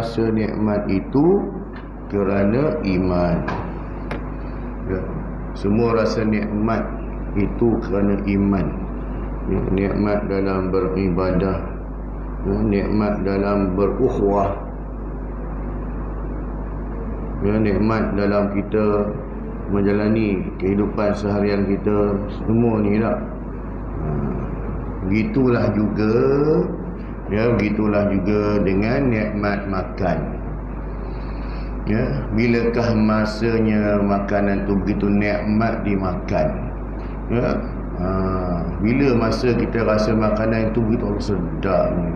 rasa nikmat itu kerana iman. Ya. Semua rasa nikmat itu kerana iman. Ya. Nikmat dalam beribadah, ya. Nikmat dalam berukhuwah, ya. Nikmat dalam kita menjalani kehidupan seharian kita. Semua ni tak. Begitulah juga, ya, begitulah juga dengan nikmat makan. Ya, bilakah masanya makanan tu begitu nikmat dimakan? Ya, bila masa kita rasa makanan itu begitu sedap ni,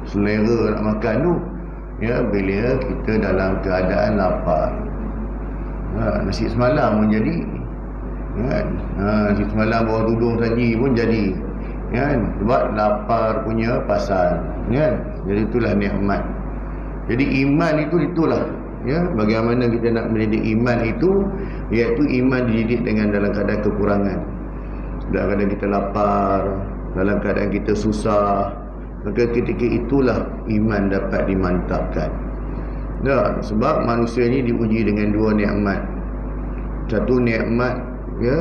selera nak makan tu, ya, bila kita dalam keadaan lapar. Nasi semalam pun jadi, kan? Nasi semalam bawah tudung saji pun jadi, kan? Sebab lapar punya pasal, kan? Jadi itulah nikmat. Jadi iman itulah, ya, bagaimana kita nak mendidik iman itu, iaitu iman dididik dengan dalam keadaan kekurangan, dalam keadaan kita lapar, dalam keadaan kita susah, maka ketika itulah iman dapat dimantapkan. Dah, sebab manusia ni diuji dengan dua nikmat. Satu nikmat, ya,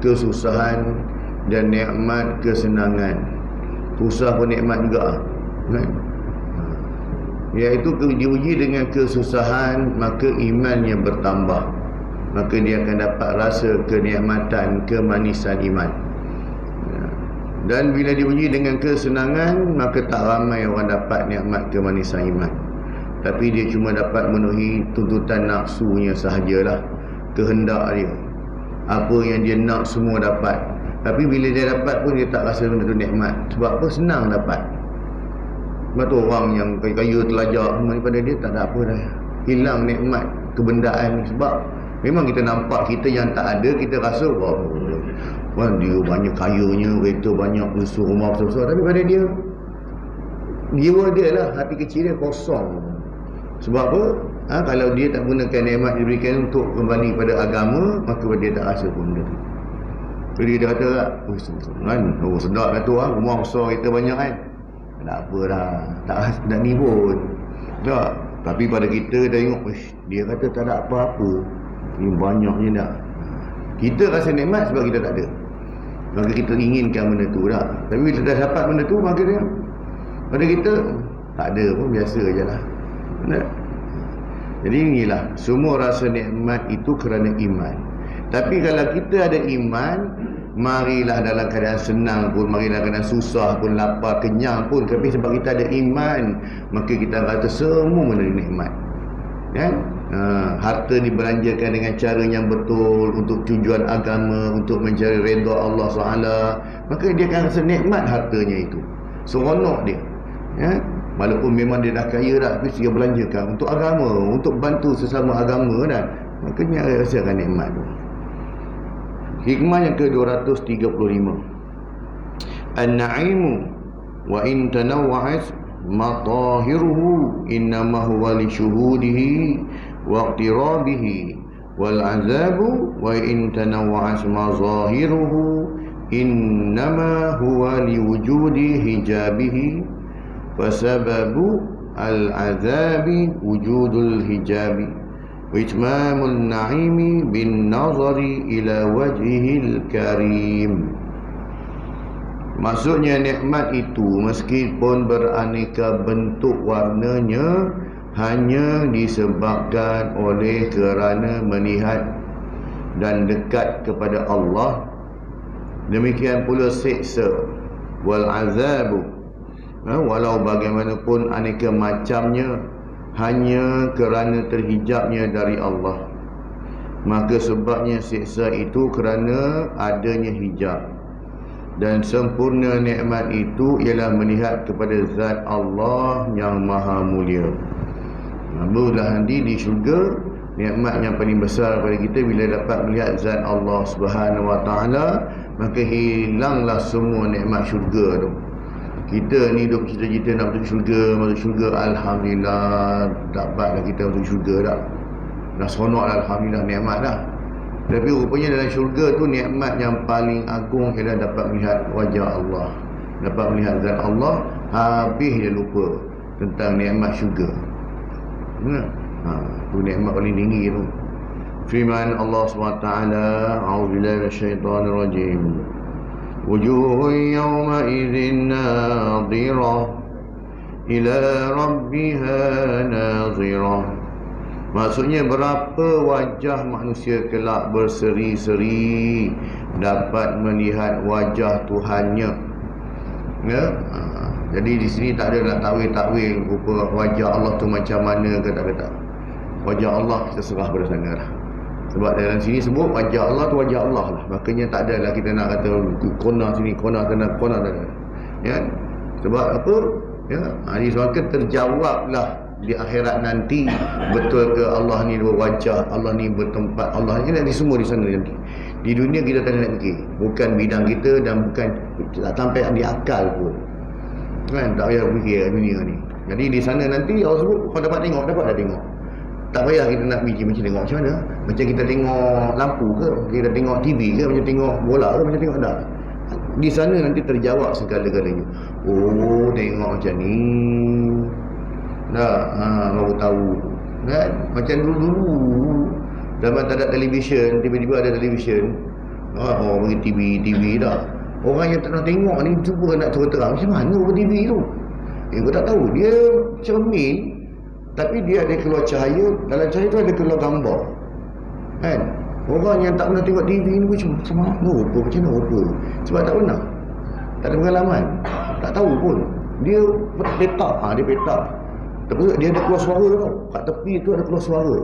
kesusahan, dan nikmat kesenangan. Susah pun nikmat juga, kan? Iaitu diuji dengan kesusahan, maka imannya bertambah, maka dia akan dapat rasa kenikmatan, kemanisan iman. Dan bila diuji dengan kesenangan, maka tak ramai orang dapat nikmat kemanisan iman. Tapi dia cuma dapat memenuhi tuntutan nafsunya sahajalah, kehendak dia. Apa yang dia nak semua dapat. Tapi bila dia dapat pun dia tak rasa benda tu nikmat. Sebab apa? Senang dapat. Sebab tu orang yang kaya-kaya telajak semua daripada dia tak ada apa dah. Hilang nikmat kebendaan ni. Sebab memang kita nampak kita yang tak ada, kita rasa wah, dia banyak kayanya, kereta banyak, besar rumah besar-besar. Tapi pada dia, jiwa dia lah, hati kecil dia kosong. Sebab apa? Kalau dia tak gunakan nikmat diberikan untuk kembali pada agama, maka dia tak rasa pun benda tu. Jadi dia kata tak, kan, sedap lah tu, rumah besar kita banyak kan, tak apa dah, tak ni pun tak. Tapi pada kita dah tengok, dia kata tak ada apa-apa, ni banyaknya dah. Kita rasa nikmat sebab kita tak ada, maka kita inginkan benda tu dah. Tapi bila dah dapat benda tu, maka dia pada kita tak ada pun, biasa je lah. Jadi inilah, semua rasa nikmat itu kerana iman. Tapi kalau kita ada iman, marilah dalam keadaan senang pun, marilah keadaan susah pun, lapar, kenyang pun, tapi sebab kita ada iman, maka kita kata semua benda nikmat, kan? Harta dibelanjakan dengan cara yang betul untuk tujuan agama, untuk mencari redha Allah SWT, maka dia akan rasa nikmat hartanya itu, seronok dia, ya? Walaupun memang dia dah kaya dah, tapi dia belanjakan untuk agama, untuk bantu sesama agama dah, maka dia rasakan nikmat tu. Hikmah yang ke-235, An-na'imu wa in tanawwa'at matahiruhu innama huwa li syuhudihi wa iqtirabihi wal azabu wa in tanawwa'at mazahiruhu innama huwa li wujudi hijabihi fasababu al-azabi wujudul hijabi wa itmamul na'imi bin nazari ila wajhihil karim. Maksudnya nikmat itu meskipun beraneka bentuk warnanya, hanya disebabkan oleh kerana melihat dan dekat kepada Allah. Demikian pula siksa wal azabu, walau bagaimanapun aneka macamnya, hanya kerana terhijabnya dari Allah. Maka sebabnya siksa itu kerana adanya hijab. Dan sempurna nikmat itu ialah melihat kepada zat Allah yang maha mulia. Barulah nanti di syurga, nikmat yang paling besar pada kita bila dapat melihat zat Allah Subhanahu Wa Taala, maka hilanglah semua nikmat syurga tu. Kita ni duk cita-cita nak masuk syurga, alhamdulillah dapatlah kita masuk syurga dah. Dah seronok lah, alhamdulillah, nikmat dah. Tapi rupanya dalam syurga tu nikmat yang paling agung ialah dapat melihat wajah Allah, dapat melihat zat Allah. Habis dia lupa. tentang nikmat syurga. Tu nikmat paling tinggi tu. Firman Allah SWT, a'udzubillahi minasyaitonir rajim. Wujuhun yawma idzin nadhirah ila rabbiha nadhirah. Maksudnya berapa wajah manusia kelak berseri-seri dapat melihat wajah Tuhannya. Ya? Jadi di sini tak ada nak takwil-takwil rupa wajah Allah tu macam mana ke tak. Wajah Allah kita serah pada sana lah. Sebab dalam sini sebut wajah Allah tu wajah Allah lah. Makanya tak ada lah kita nak kata kona sini, kona sana, kona sana. Ya? Sebab apa? Ya, hadis maka terjawablah di akhirat nanti, betul ke Allah ni berwajah, Allah ni bertempat, Allah ni nanti semua di sana nanti. Di dunia kita tak nak fikir, bukan bidang kita dan bukan tak sampai di akal pun. Kan tak payah fikir dunia ni. Jadi di sana nanti Allah sebut kau dapat tengok, dapat dah tengok. Tak payah kita nak fikir macam tengok macam mana. Macam kita tengok lampu ke, kita tengok TV ke, macam tengok bola ke, macam tengok dah. Di sana nanti terjawab segala-galanya. Oh, tengok macam ni. Baru tahu kan? Macam dulu-dulu zaman tak ada televisyen, tiba-tiba ada televisyen, bagi TV dah. Orang yang tak nak tengok ni cuba nak terang macam mana over TV tu. Kau tak tahu, dia cermin tapi dia ada keluar cahaya, dalam cahaya tu ada keluar gambar kan. Orang yang tak pernah tengok TV ni macam mana rupa, macam mana rupa, sebab tak pernah, tak ada pengalaman, tak tahu pun. Dia petak, dia petak. Tapi dia ada keluar suara tau. Kat tepi tu ada keluar suara.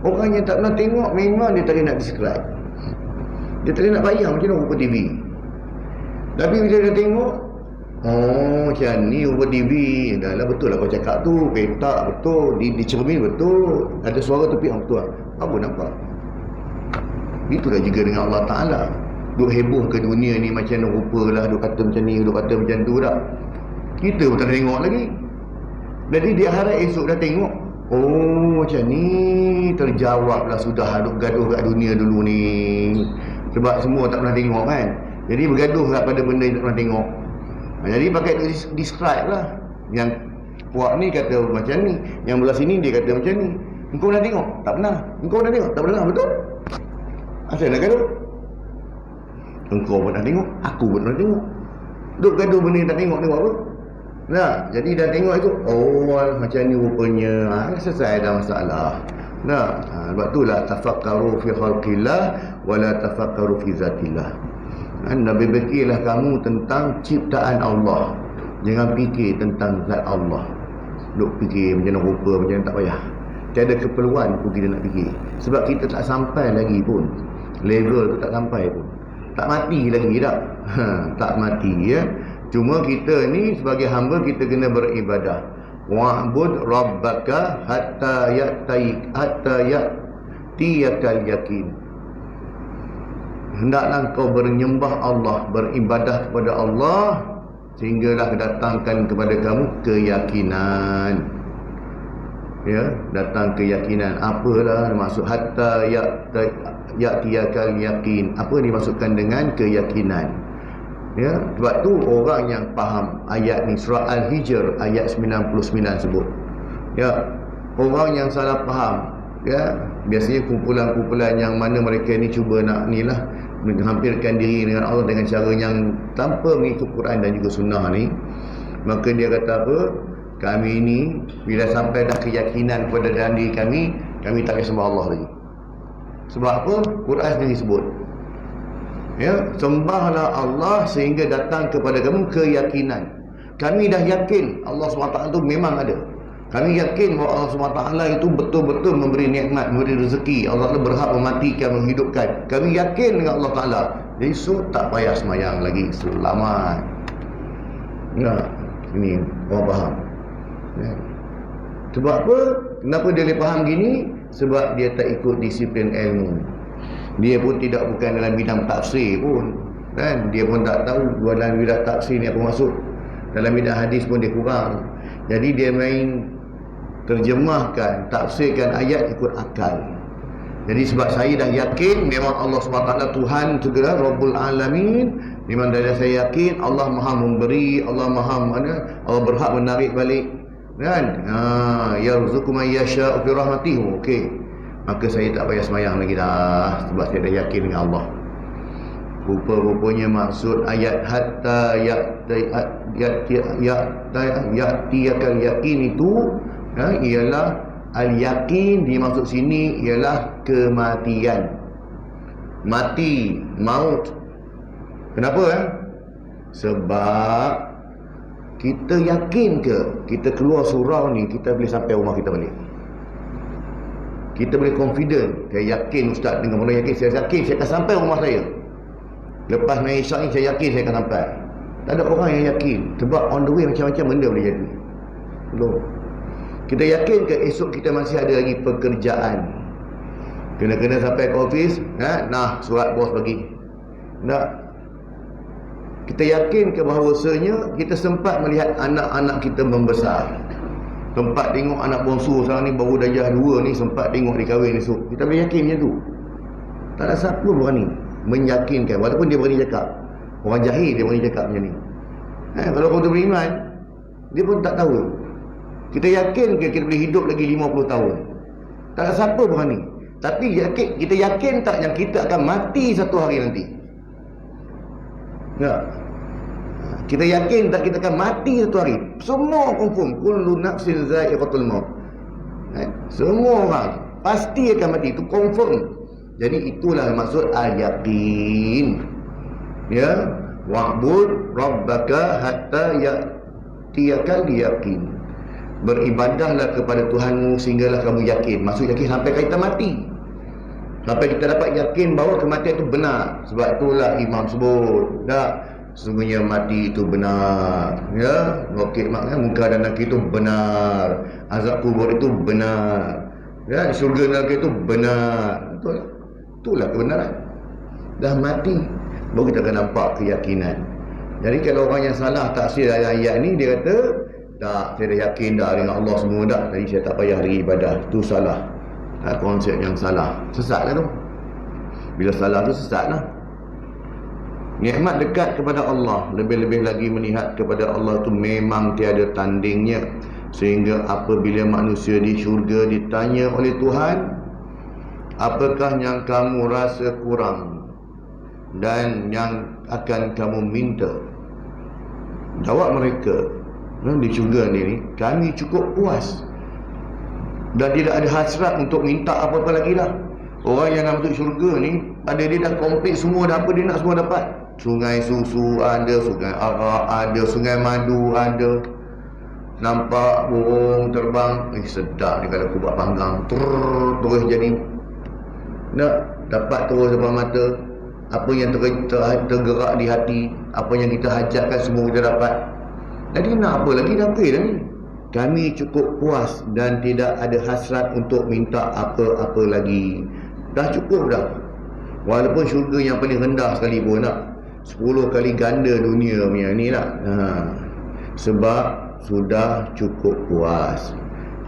Orang yang tak pernah tengok memang dia tak boleh nak describe. Dia tak boleh nak bayang macam mana rupa TV. Tapi bila dia tengok, macam ni rupa TV. Dah lah betul lah kau cakap tu. Petak betul. Di cermin betul. Ada suara tepi, betul lah. Apa nampak? Itulah juga dengan Allah Ta'ala. Duk heboh ke dunia ni macam mana rupa lah. Duk kata macam ni, duk kata macam tu dah. Kita pun tak tengok lagi. Jadi dia harap esok dah tengok, macam ni, terjawablah sudah. Duk gaduh kat dunia dulu ni. Sebab semua tak pernah tengok kan. Jadi bergaduh pada benda yang tak pernah tengok. Jadi pakai describe lah. Yang puak ni kata macam ni, yang belah sini dia kata macam ni. Engkau dah tengok? Tak pernah. Engkau dah tengok? Tak pernah, betul? Asal nak gaduh? Engkau pun dah tengok, aku pun dah tengok. Duk gaduh benda yang tak tengok apa? Nah, jadi dah tengok itu, macam ni rupanya. Selesai dah masalah. Nah, sebab itulah tafakkaru fi khalqillah wa la tafakkaru fi zatillah. Nabi fikirlah kamu tentang ciptaan Allah. Jangan fikir tentang zat Allah. Duk fikir macam mana rupa, macam mana, tak payah. Tiada keperluan pun kita nak fikir. Sebab kita tak sampai lagi pun. Level tu tak sampai pun. Tak mati lagi tak? Tak mati ya. Cuma kita ni sebagai hamba kita kena beribadah. Wa'bud rabbaka hatta ya'tiyakal yakin. Hendaklah kau bernyembah Allah, beribadah kepada Allah sehinggalah datangkan kepada kamu keyakinan. Ya, datang keyakinan. Apalah maksud hatta ya'tiyakal yakin? Apa dimaksudkan dengan keyakinan? Ya, sebab tu orang yang faham ayat ni, surah Al-Hijr ayat 99 sebut. Ya, orang yang salah faham, ya, biasanya kumpulan-kumpulan yang mana mereka ni cuba nak nilah menghampirkan diri dengan Allah dengan cara yang tanpa mengikut Quran dan juga sunnah ni. Maka dia kata apa? Kami ni bila sampai dah keyakinan kepada dalam diri kami tak boleh sembah Allah lagi. Sebab apa? Quran sendiri sebut. Ya, sembahlah Allah sehingga datang kepada kamu keyakinan. Kami dah yakin Allah SWT itu memang ada. Kami yakin bahawa Allah SWT itu betul-betul memberi nikmat, memberi rezeki. Allah Ta'ala berhak mematikan, menghidupkan. Kami yakin dengan Allah Ta'ala. Jadi so tak payah semayang lagi, selamat. Nah, ini orang faham. Ya. Sebab apa? Kenapa dia boleh faham gini? Sebab dia tak ikut disiplin ilmu. Dia pun bukan dalam bidang tafsir pun, kan? Dia pun tak tahu dalam bidang tafsir ni apa maksud. Dalam bidang hadis pun dia kurang. Jadi dia main terjemahkan, tafsirkan ayat ikut akal. Jadi sebab saya dah yakin memang Allah SWT Tuhan segala Rabbul Alamin, memang dah saya yakin Allah Maha memberi, Allah Maha mana, Allah berhak menarik balik. kan? Yarzuqu man yasha'u fi rahmatihi. Okey, maka saya tak payah semayang lagi dah, sebab saya dah yakin dengan Allah. Rupa-rupanya maksud ayat hatta ya'tiyakal yakin itu ialah al-yakin, dimaksud sini ialah kematian. Mati, maut. Kenapa? Sebab kita yakin ke kita keluar surau ni kita boleh sampai rumah kita balik? Kita boleh confident, saya yakin ustaz dengan orang yakin, saya yakin saya akan sampai rumah saya. Lepas main isyak ni saya yakin saya akan sampai. Tak ada orang yang yakin, sebab on the way macam-macam benda boleh jadi. Belum. Kita yakin ke esok kita masih ada lagi pekerjaan? Kena sampai ke office, nah surat bos bagi. Tak. Kita yakin ke bahawasanya kita sempat melihat anak-anak kita membesar. Sempat tengok anak bongsu sekarang ni baru darjah 2 ni, sempat tengok dia kahwin esok. Kita boleh yakin macam tu? Tak ada siapa berani meyakinkan, walaupun dia berani cakap. Orang jahil dia berani cakap macam ni. Kalau orang tu beriman, dia pun tak tahu. Kita yakin ke kita boleh hidup lagi 50 tahun? Tak ada siapa berani. Tapi kita yakin tak yang kita akan mati satu hari nanti? Ya. Kita yakin tak kita akan mati satu hari? Semua confirm. Kullu nafsin za'iqatul maut. Semua orang pasti akan mati. Itu confirm. Jadi itulah maksud al-yaqin. Ya. Wa'bud rabbaka hatta ya'tiyakal yaqin. Beribadahlah kepada Tuhanmu sehinggalah kamu yakin. Maksud yakin sampai kita mati. Sampai kita dapat yakin bahawa kematian itu benar. Sebab itulah imam sebut, tak, sesungguhnya mati itu benar. Ya, Rokit maknanya muka dan nakir itu benar. Azab kubur itu benar. Ya, syurga neraka itu benar. Itulah kebenaran. Dah mati baru kita akan nampak keyakinan. Jadi kalau orang yang salah tafsir ayat ni, dia kata, tak, saya dah yakin dah dengan Allah semua dah, jadi saya tak payah lagi ibadah. Itu salah. Konsep yang salah. Sesat lah tu. Bila salah tu sesat lah. Nikmat dekat kepada Allah, lebih-lebih lagi melihat kepada Allah tu memang tiada tandingnya. Sehingga apabila manusia di syurga ditanya oleh Tuhan, apakah yang kamu rasa kurang dan yang akan kamu minta? Jawab mereka di syurga ni, kami cukup puas dan tidak ada hasrat untuk minta apa-apa lagi dah. Orang yang nak masuk syurga ni, ada dia dah komplit semua, dah apa dia nak semua dapat. Sungai susu ada, sungai arak ada, sungai madu ada. Nampak burung terbang, sedap ni kalau aku buat panggang, terus jadi. Nak dapat terus depan mata. Apa yang tergerak di hati, apa yang kita hajatkan semua kita dapat. Jadi nak apa lagi? Dah okey dah ni. Kami cukup puas dan tidak ada hasrat untuk minta apa-apa lagi. Dah cukup dah. Walaupun syurga yang paling rendah sekali pun nak 10 kali ganda dunia punya ni lah. Sebab sudah cukup puas.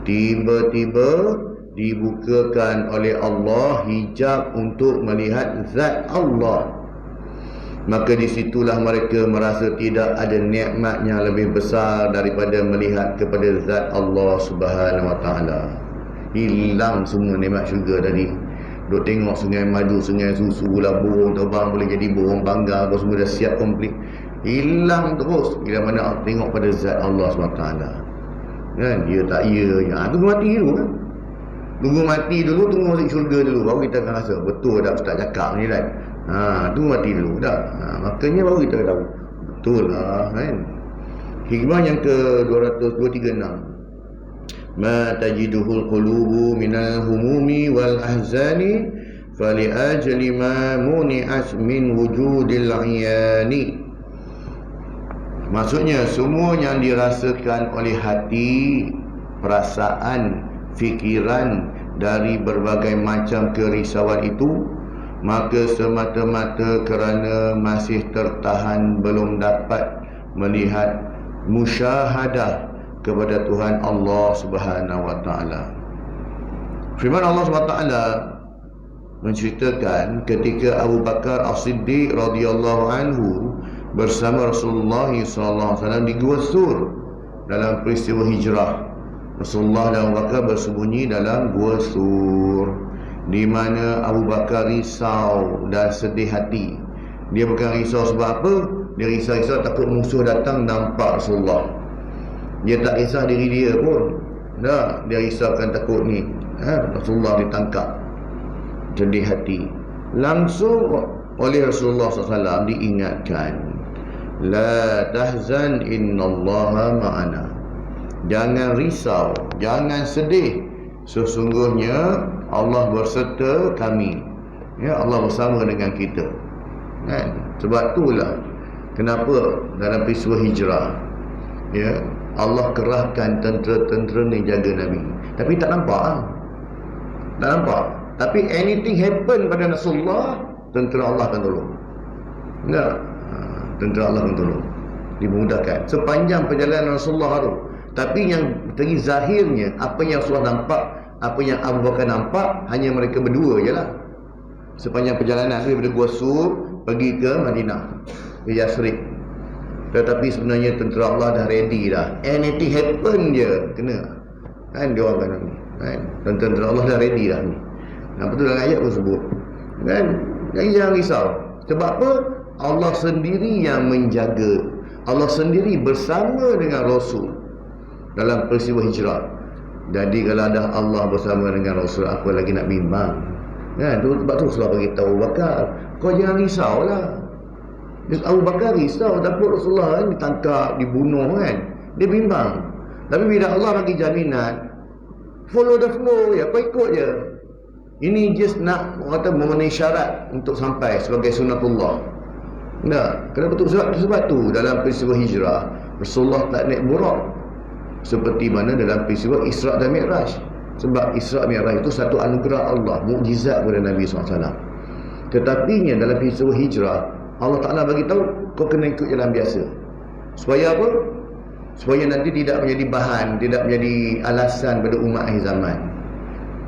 Tiba-tiba dibukakan oleh Allah hijab untuk melihat zat Allah. Maka disitulah mereka merasa tidak ada nikmat yang lebih besar daripada melihat kepada zat Allah Subhanahu Wa Taala. Hilang semua nikmat syurga tadi. Duk tengok sungai madu, sungai susu lah, burung terbang boleh jadi burung bangga, apa semua dah siap komplit. Hilang terus bila mana tengok pada zat Allah Subhanahu Wa Taala. Kan? Ya tak ya. Tunggu mati dulu kan. Tunggu mati dulu, tunggu masuk syurga dulu, baru kita akan rasa betul dah ustaz cakap ni kan. Tunggu mati dulu dah. Makanya baru kita tahu betul lah kan. Hikmah yang ke-236, ma tajiduhul qulubu minal humumi wal ahzani fali ajli ma muni'at min wujudil iyani. Maksudnya semua yang dirasakan oleh hati, perasaan, fikiran dari berbagai macam kerisauan itu, maka semata-mata kerana masih tertahan belum dapat melihat musyahadah kepada Tuhan Allah Subhanahu Wa Taala. Firman Allah Subhanahu Wa Taala menceritakan ketika Abu Bakar As-Siddiq radhiyallahu anhu bersama Rasulullah sallallahu alaihi wasallam di Gua Sur dalam peristiwa hijrah. Rasulullah dan Abu Bakar bersembunyi dalam gua Sur, di mana Abu Bakar risau dan sedih hati. Dia bukan risau sebab apa? Dia risau takut musuh datang nampak Rasulullah. Dia tak risau diri dia pun. Dah, dia risaukan takut ni Rasulullah ditangkap. Sedih hati. Langsung oleh Rasulullah SAW diingatkan, la tahzan innallaha ma'ana. Jangan risau, jangan sedih, sesungguhnya Allah berserta kami. Ya, Allah bersama dengan kita. Kan? Sebab itulah kenapa dalam peristiwa hijrah, ya, Allah kerahkan tentera-tentera ni jaga Nabi. Tapi tak nampak. Tak nampak. Tapi anything happen pada Rasulullah, tentera Allah akan tolong. Enggak? Tentera Allah akan tolong. Dimudahkan sepanjang perjalanan Rasulullah tu. Tapi yang tadi zahirnya, apa yang Rasulullah nampak, apa yang Abu Bakar nampak, hanya mereka berdua je lah. Sepanjang perjalanan daripada Gua Sur pergi ke Madinah, ke Yasrib. Tetapi sebenarnya tentera Allah dah ready dah. Anything happen je kena. Kan dia orang kata ni. Kan? Tentera Allah dah ready dah ni. Apa tu dalam ayat pun sebut. Kan? Jadi jangan risau. Sebab apa? Allah sendiri yang menjaga. Allah sendiri bersama dengan Rasul dalam peristiwa hijrah. Jadi kalau ada Allah bersama dengan Rasul, apa lagi nak bimbang? Kan? Sebab tu Rasulullah beritahu Abu Bakar, kau jangan risaulah. Abu Bakar risau takut Rasulullah kan ditangkap, dibunuh kan. Dia bimbang. Tapi bila Allah bagi jaminan, follow the flow ya, kau ikut je. Ini just nak kata memenuhi syarat untuk sampai sebagai sunatullah. Nah, kenapa tu? Sebab tu dalam peristiwa hijrah Rasulullah tak naik burak seperti mana dalam peristiwa Isra' dan Mi'raj. Sebab Isra' Mi'raj itu satu anugerah Allah, mukjizat kepada Nabi SAW. Tetapinya dalam peristiwa hijrah, Allah Ta'ala bagi tahu kau kena ikut jalan biasa. Supaya apa? Supaya nanti tidak menjadi bahan, tidak menjadi alasan pada umat akhir zaman.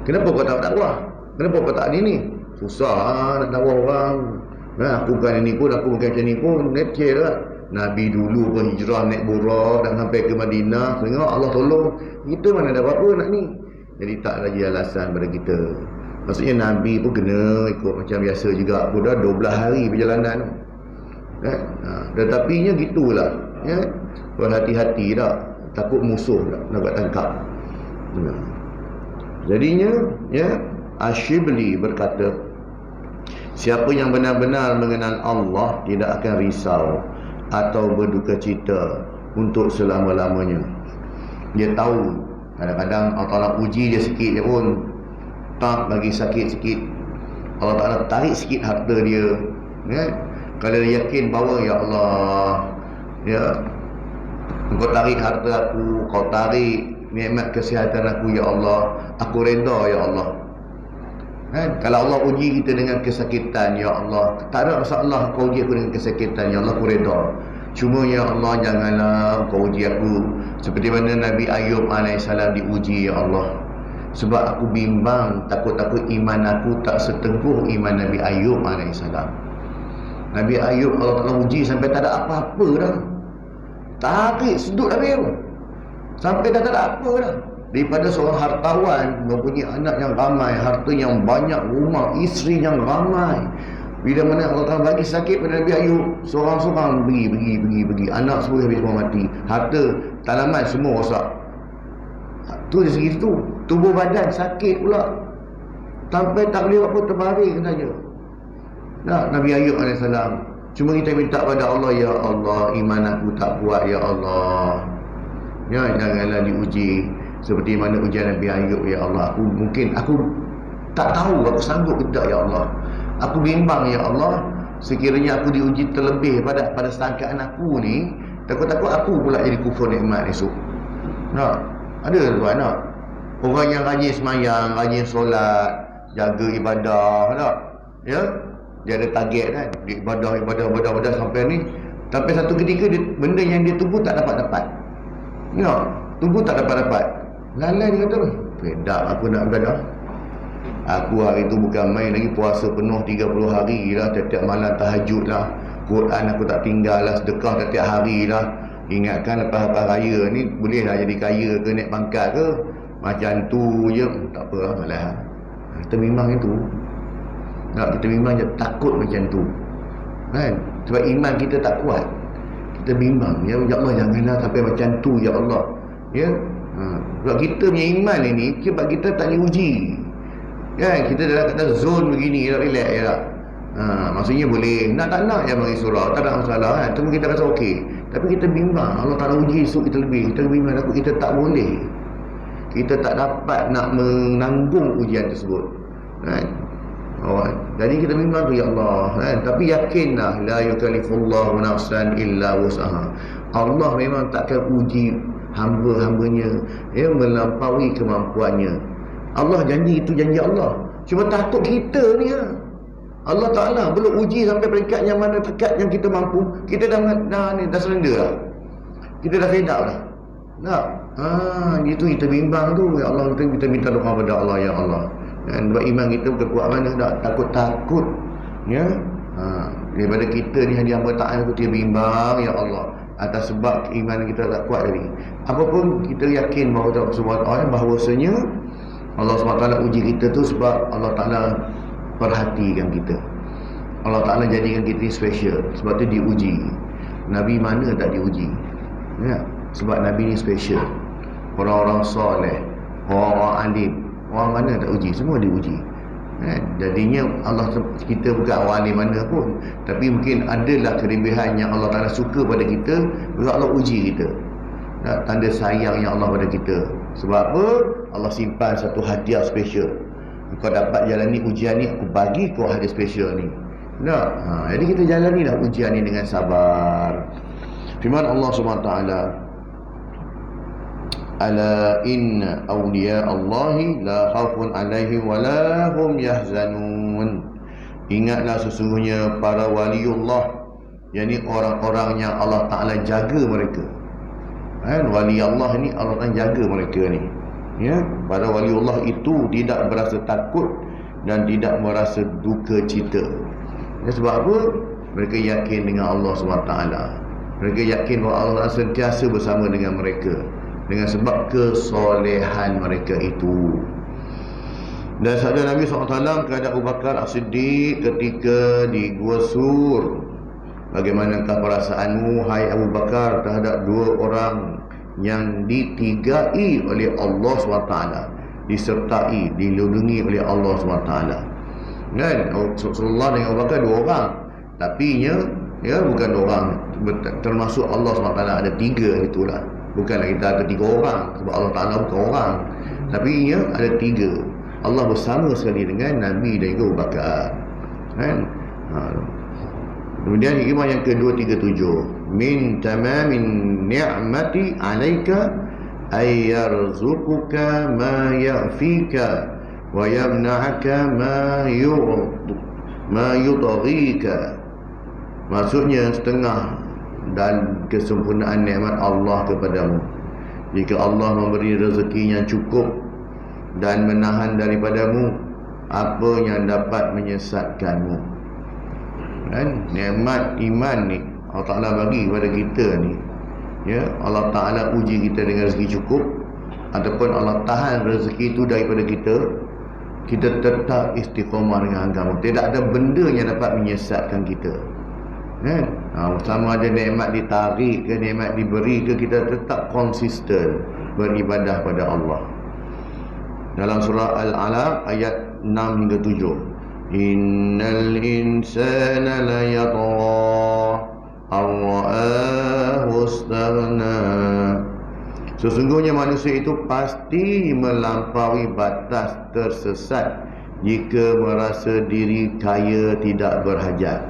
Kenapa kau tak dakwah? Kenapa kau tak ini? Susah nak dakwah orang. Nah, aku bukan ini pun, aku bukan macam ni pun, leceh lah. Nabi dulu pun hijrah naik burak dan sampai ke Madinah, tengok Allah tolong. Kita mana dapat apa nak ni? Jadi tak lagi alasan pada kita. Maksudnya Nabi pun kena ikut macam biasa juga. Aku dah 12 hari perjalanan. Tetapinya gitulah. Ya? Berhati-hati tak. Takut musuh nak tangkap. Jadinya, ya, Asyibli berkata, siapa yang benar-benar mengenal Allah tidak akan risau atau berduka cita untuk selama-lamanya. Dia tahu kadang-kadang Allah Ta'ala uji dia sikit je pun, tak bagi sakit sikit, Allah Ta'ala tarik sikit harta dia, ya? Kalau dia yakin bahawa ya Allah, ya, kau tarik harta aku, kau tarik nikmat kesihatan aku ya Allah, aku redha ya Allah. Kan? Kalau Allah uji kita dengan kesakitan, ya Allah, tak ada masalah kau uji aku dengan kesakitan, ya Allah, aku redha. Cuma ya Allah, janganlah kau uji aku seperti mana Nabi Ayub AS diuji ya Allah. Sebab aku bimbang, takut-takut iman aku tak seteguh iman Nabi Ayub AS. Nabi Ayub Allah Ta'ala uji sampai tak ada apa-apa dah. Tarik sedut habis sampai dah tak ada apa dah. Daripada seorang hartawan mempunyai anak yang ramai, harta yang banyak, rumah, isteri yang ramai. Bila mana Allah Ta'ala bagi sakit pada Nabi Ayub, seorang-seorang pergi. Anak semua habis semua mati. Harta, tanaman semua rosak. Tu dari segi itu. Tubuh badan sakit pula. Sampai tak boleh apa, terbaring saja. Nah, Nabi Ayub AS. Cuma kita minta pada Allah, ya Allah, iman aku tak kuat ya Allah. Ya, janganlah diuji seperti mana ujian Nabi Ayub ya Allah. Aku tak tahu aku sanggup ke tak ya Allah. Aku bimbang ya Allah, sekiranya aku diuji terlebih pada sangkaan aku ni, takut-takut aku pula jadi kufur nikmat esok. Nah, ada tuan nak. Orang yang rajin semayang, rajin solat, jaga ibadah, tak? Ya, dia ada target kan, dia ibadah sampai ni. Tapi satu ketika benda yang dia tunggu tak dapat. Ya, tunggu tak dapat. Lalai dia kata, "Pedak aku nak ibadah. Aku hari tu bukan main lagi, puasa penuh 30 hari lah, tiap-tiap malam tahajud lah, Quran aku tak tinggal lah, sedekah tiap-tiap hari lah. Ingatkan lepas-lepas raya ni bolehlah jadi kaya ke, naik pangkat ke, macam tu je tak apa lah, malah kita bimbang itu. Kita bimbang je, takut macam tu kan, sebab iman kita tak kuat. Kita bimbang, ya Allah janganlah sampai macam tu ya Allah, ya. Sebab kita punya iman ini sebab kita tak diuji kan, kita dalam kata zone begini, relax je tak. Maksudnya boleh, nak tak nak je bagi surah, tak ada masalah kan, cuma kita rasa okey. Tapi kita bimbang, Allah tak uji esok kita lebih, kita bimbang takut kita tak boleh, kita tak dapat nak menanggung ujian tersebut kan. Jadi kita bimbang tu ya Allah kan? Tapi yakinlah, la yukallifullahu nafsan illa wus'aha. Allah memang takkan uji hamba-hambanya yang melampaui kemampuannya. Allah janji, itu janji Allah. Cuma takut kita ni ya. Allah Ta'ala belum uji sampai peringkat yang mana dekat yang kita mampu, kita dah surrender lah, kita dah fed up dah. Itu kita bimbang tu ya Allah. Kita minta doa pada Allah, ya Allah. Dan sebab iman kita bukan kuat mana dah, takut ya. Daripada kita ni hanya hamba taat, kita bimbang ya Allah, atas sebab iman kita tak kuat tadi. Apapun kita yakin bahawa bahawasanya Allah SWT uji kita tu sebab Allah Ta'ala perhatikan kita. Allah Ta'ala jadikan kita special, sebab tu diuji. Nabi mana tak diuji ya? Sebab Nabi ni special. Orang-orang soleh, orang-orang alim, orang mana tak uji? Semua diuji kan? Jadinya Allah, kita bukan orang alim mana pun, tapi mungkin adalah kelebihan yang Allah Ta'ala suka pada kita, maka Allah uji kita. Tanda sayang yang Allah pada kita. Sebab apa? Allah simpan satu hadiah special. Kau dapat jalani ujian ni, aku bagi kau hadiah special ni. Jadi kita jalanilah ujian ni dengan sabar. Firman Allah SWT, ala inna awliya Allahi la khawfun alaihim wa la hum yahzanun. Ingatlah sesungguhnya para waliullah, yakni orang-orang yang Allah Ta'ala jaga mereka kan. Wali Allah ni Allah Ta'ala jaga mereka ni ya. Para waliullah itu tidak berasa takut dan tidak merasa duka cita ya. Sebab apa? Mereka yakin dengan Allah SWT. Mereka yakin bahawa Allah sentiasa bersama dengan mereka, dengan sebab kesolehan mereka itu. Dan sabda Nabi SAW kepada Abu Bakar As-Siddiq ketika di Gua Sur, bagaimanakah perasaanmu hai Abu Bakar terhadap dua orang yang ditigai oleh Allah SWT, disertai, dilindungi oleh Allah SWT kan. Rasulullah dengan Abu Bakar dua orang, tapi ya bukan dua orang, termasuk Allah SWT ada tiga itulah. Bukanlah kita ada tiga orang, sebab Allah Ta'ala bukan orang, tapi ya ada tiga. Allah bersama sekali dengan Nabi dan juga Abu Bakar kan. Kemudian hikmah yang ke-237, min tamamin ni'mati alaika ay yarzuquka ma ya'fika wa yamna'aka ma yudghika. Maksudnya setengah dan kesempurnaan nikmat Allah kepadamu, jika Allah memberi rezeki yang cukup dan menahan daripadamu apa yang dapat menyesatkanmu kan. Nikmat iman ni Allah Ta'ala bagi kepada kita ni ya. Allah Ta'ala uji kita dengan rezeki cukup, ataupun Allah tahan rezeki itu daripada kita, kita tetap istiqamah dengan agama. Tidak ada benda yang dapat menyesatkan kita kan. Sama ada nikmat ditarik ke, nikmat diberi ke, kita tetap konsisten beribadah pada Allah. Dalam surah Al-Alaq ayat 6 hingga 7, innal insana la yatgha ar-ra'ahu istaghna. Sesungguhnya manusia itu pasti melampaui batas tersesat jika merasa diri kaya tidak berhajat.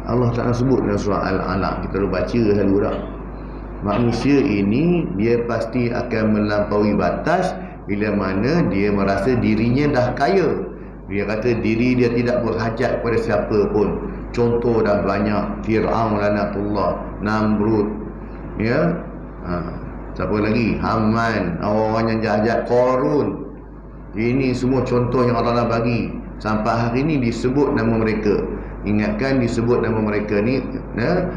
Allah Ta'ala sebut dalam surah Al-Alaq, kita baca selalu dah. Manusia ini dia pasti akan melampaui batas bila mana dia merasa dirinya dah kaya. Dia kata diri dia tidak berhajat kepada siapa pun. Contoh dah banyak, Fir'aun laknatullah, Namrud ya. Siapa lagi? Haman, orang-orang yang jahat, Qarun. Ini semua contoh yang Allah bagi. Sampai hari ini disebut nama mereka. Ingatkan disebut nama mereka ni ya,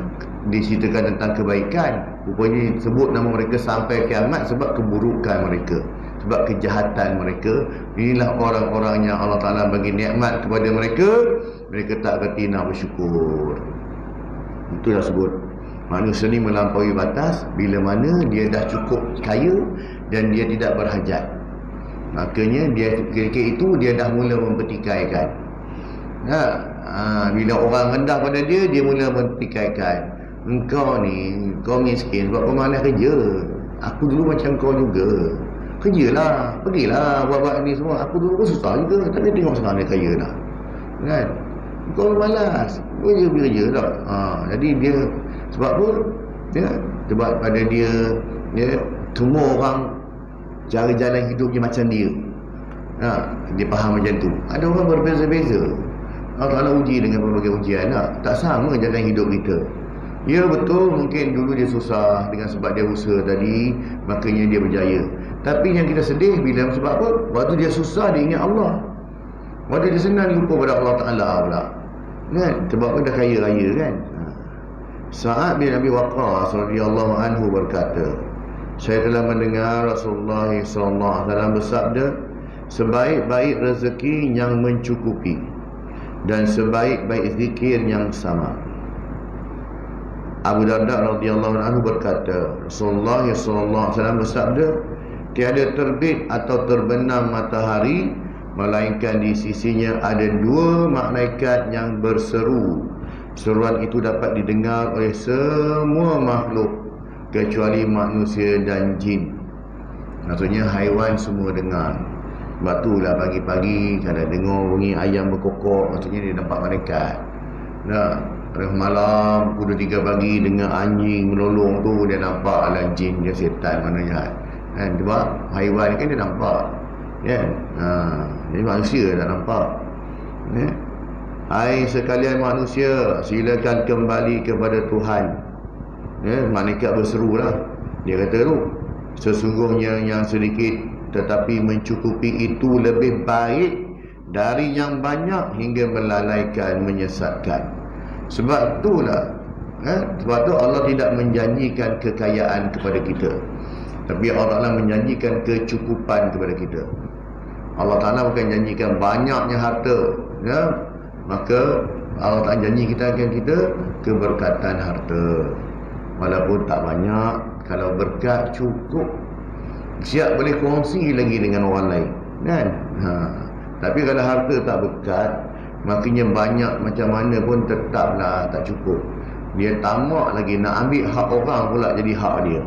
diceritakan tentang kebaikan, rupanya sebut nama mereka sampai kiamat sebab keburukan mereka, sebab kejahatan mereka. Inilah orang-orang yang Allah Ta'ala bagi nikmat kepada mereka, mereka tak kerti nak bersyukur. Itu dah sebut manusia ni melampaui batas bila mana dia dah cukup kaya dan dia tidak berhajat. Makanya dia ketika itu dia dah mula mempertikaikan. Bila orang rendah pada dia, dia mula mempertikaikan. Engkau ni, kau miskin sebab kau malas kerja. Aku dulu macam kau juga. Kerjalah, pergilah buat-buat ni semua. Aku dulu pun susah juga, tapi tengok sekarang dia kaya dah. Kan? Kau malas, kerja tak. Jadi dia, sebab apa? Sebab pada dia semua orang cara jalan hidupnya macam dia. Dia faham macam tu. Ada orang berbeza-beza. Allah Ta'ala uji dengan berbagai ujian. Tak sama jalan hidup kita. Ya betul, mungkin dulu dia susah dengan sebab dia usaha tadi, makanya dia berjaya. Tapi yang kita sedih bila sebab apa? Waktu dia susah dia ingat Allah. Waktu dia senang dia lupa pada Allah Ta'ala pula. Kan? Sebab apa dah kaya raya kan? Sa'ad bin Abi Waqqas radhiyallahu anhu berkata, saya telah mendengar Rasulullah SAW bersabda, sebaik-baik rezeki yang mencukupi dan sebaik-baik zikir yang sama. Abu Darda radhiyallahu anhu berkata, Rasulullah SAW bersabda, tiada terbit atau terbenam matahari melainkan di sisinya ada dua malaikat yang berseru. Seruan itu dapat didengar oleh semua makhluk kecuali manusia dan jin. Maksudnya haiwan semua dengar. Sebab itulah pagi-pagi kalau dengar bunyi ayam berkokok, maksudnya dia nampak malaikat. Pada malam pukul 3 pagi dengar anjing melolong tu, dia nampak lah jin dia, setan mana jahat. Kan? Sebab haiwan kan dia nampak. Kan? Jadi manusia tak nampak. Hai sekalian manusia, silakan kembali kepada Tuhan. Malaikat berseru lah. Dia kata tu, sesungguhnya yang sedikit tetapi mencukupi itu lebih baik dari yang banyak hingga melalaikan, menyesatkan. Sebab itulah, sebab tu Allah tidak menjanjikan kekayaan kepada kita, tapi Allah Ta'ala menjanjikan kecukupan kepada kita. Allah Ta'ala bukan janjikan banyaknya harta, maka Allah Ta'ala janji kita akan kita keberkatan harta. Walaupun tak banyak, kalau berkat cukup, siap boleh kongsi lagi dengan orang lain, kan? Tapi kalau harta tak berkat, maknanya banyak macam mana pun tetaplah tak cukup. Dia tamak lagi nak ambil hak orang pula jadi hak dia.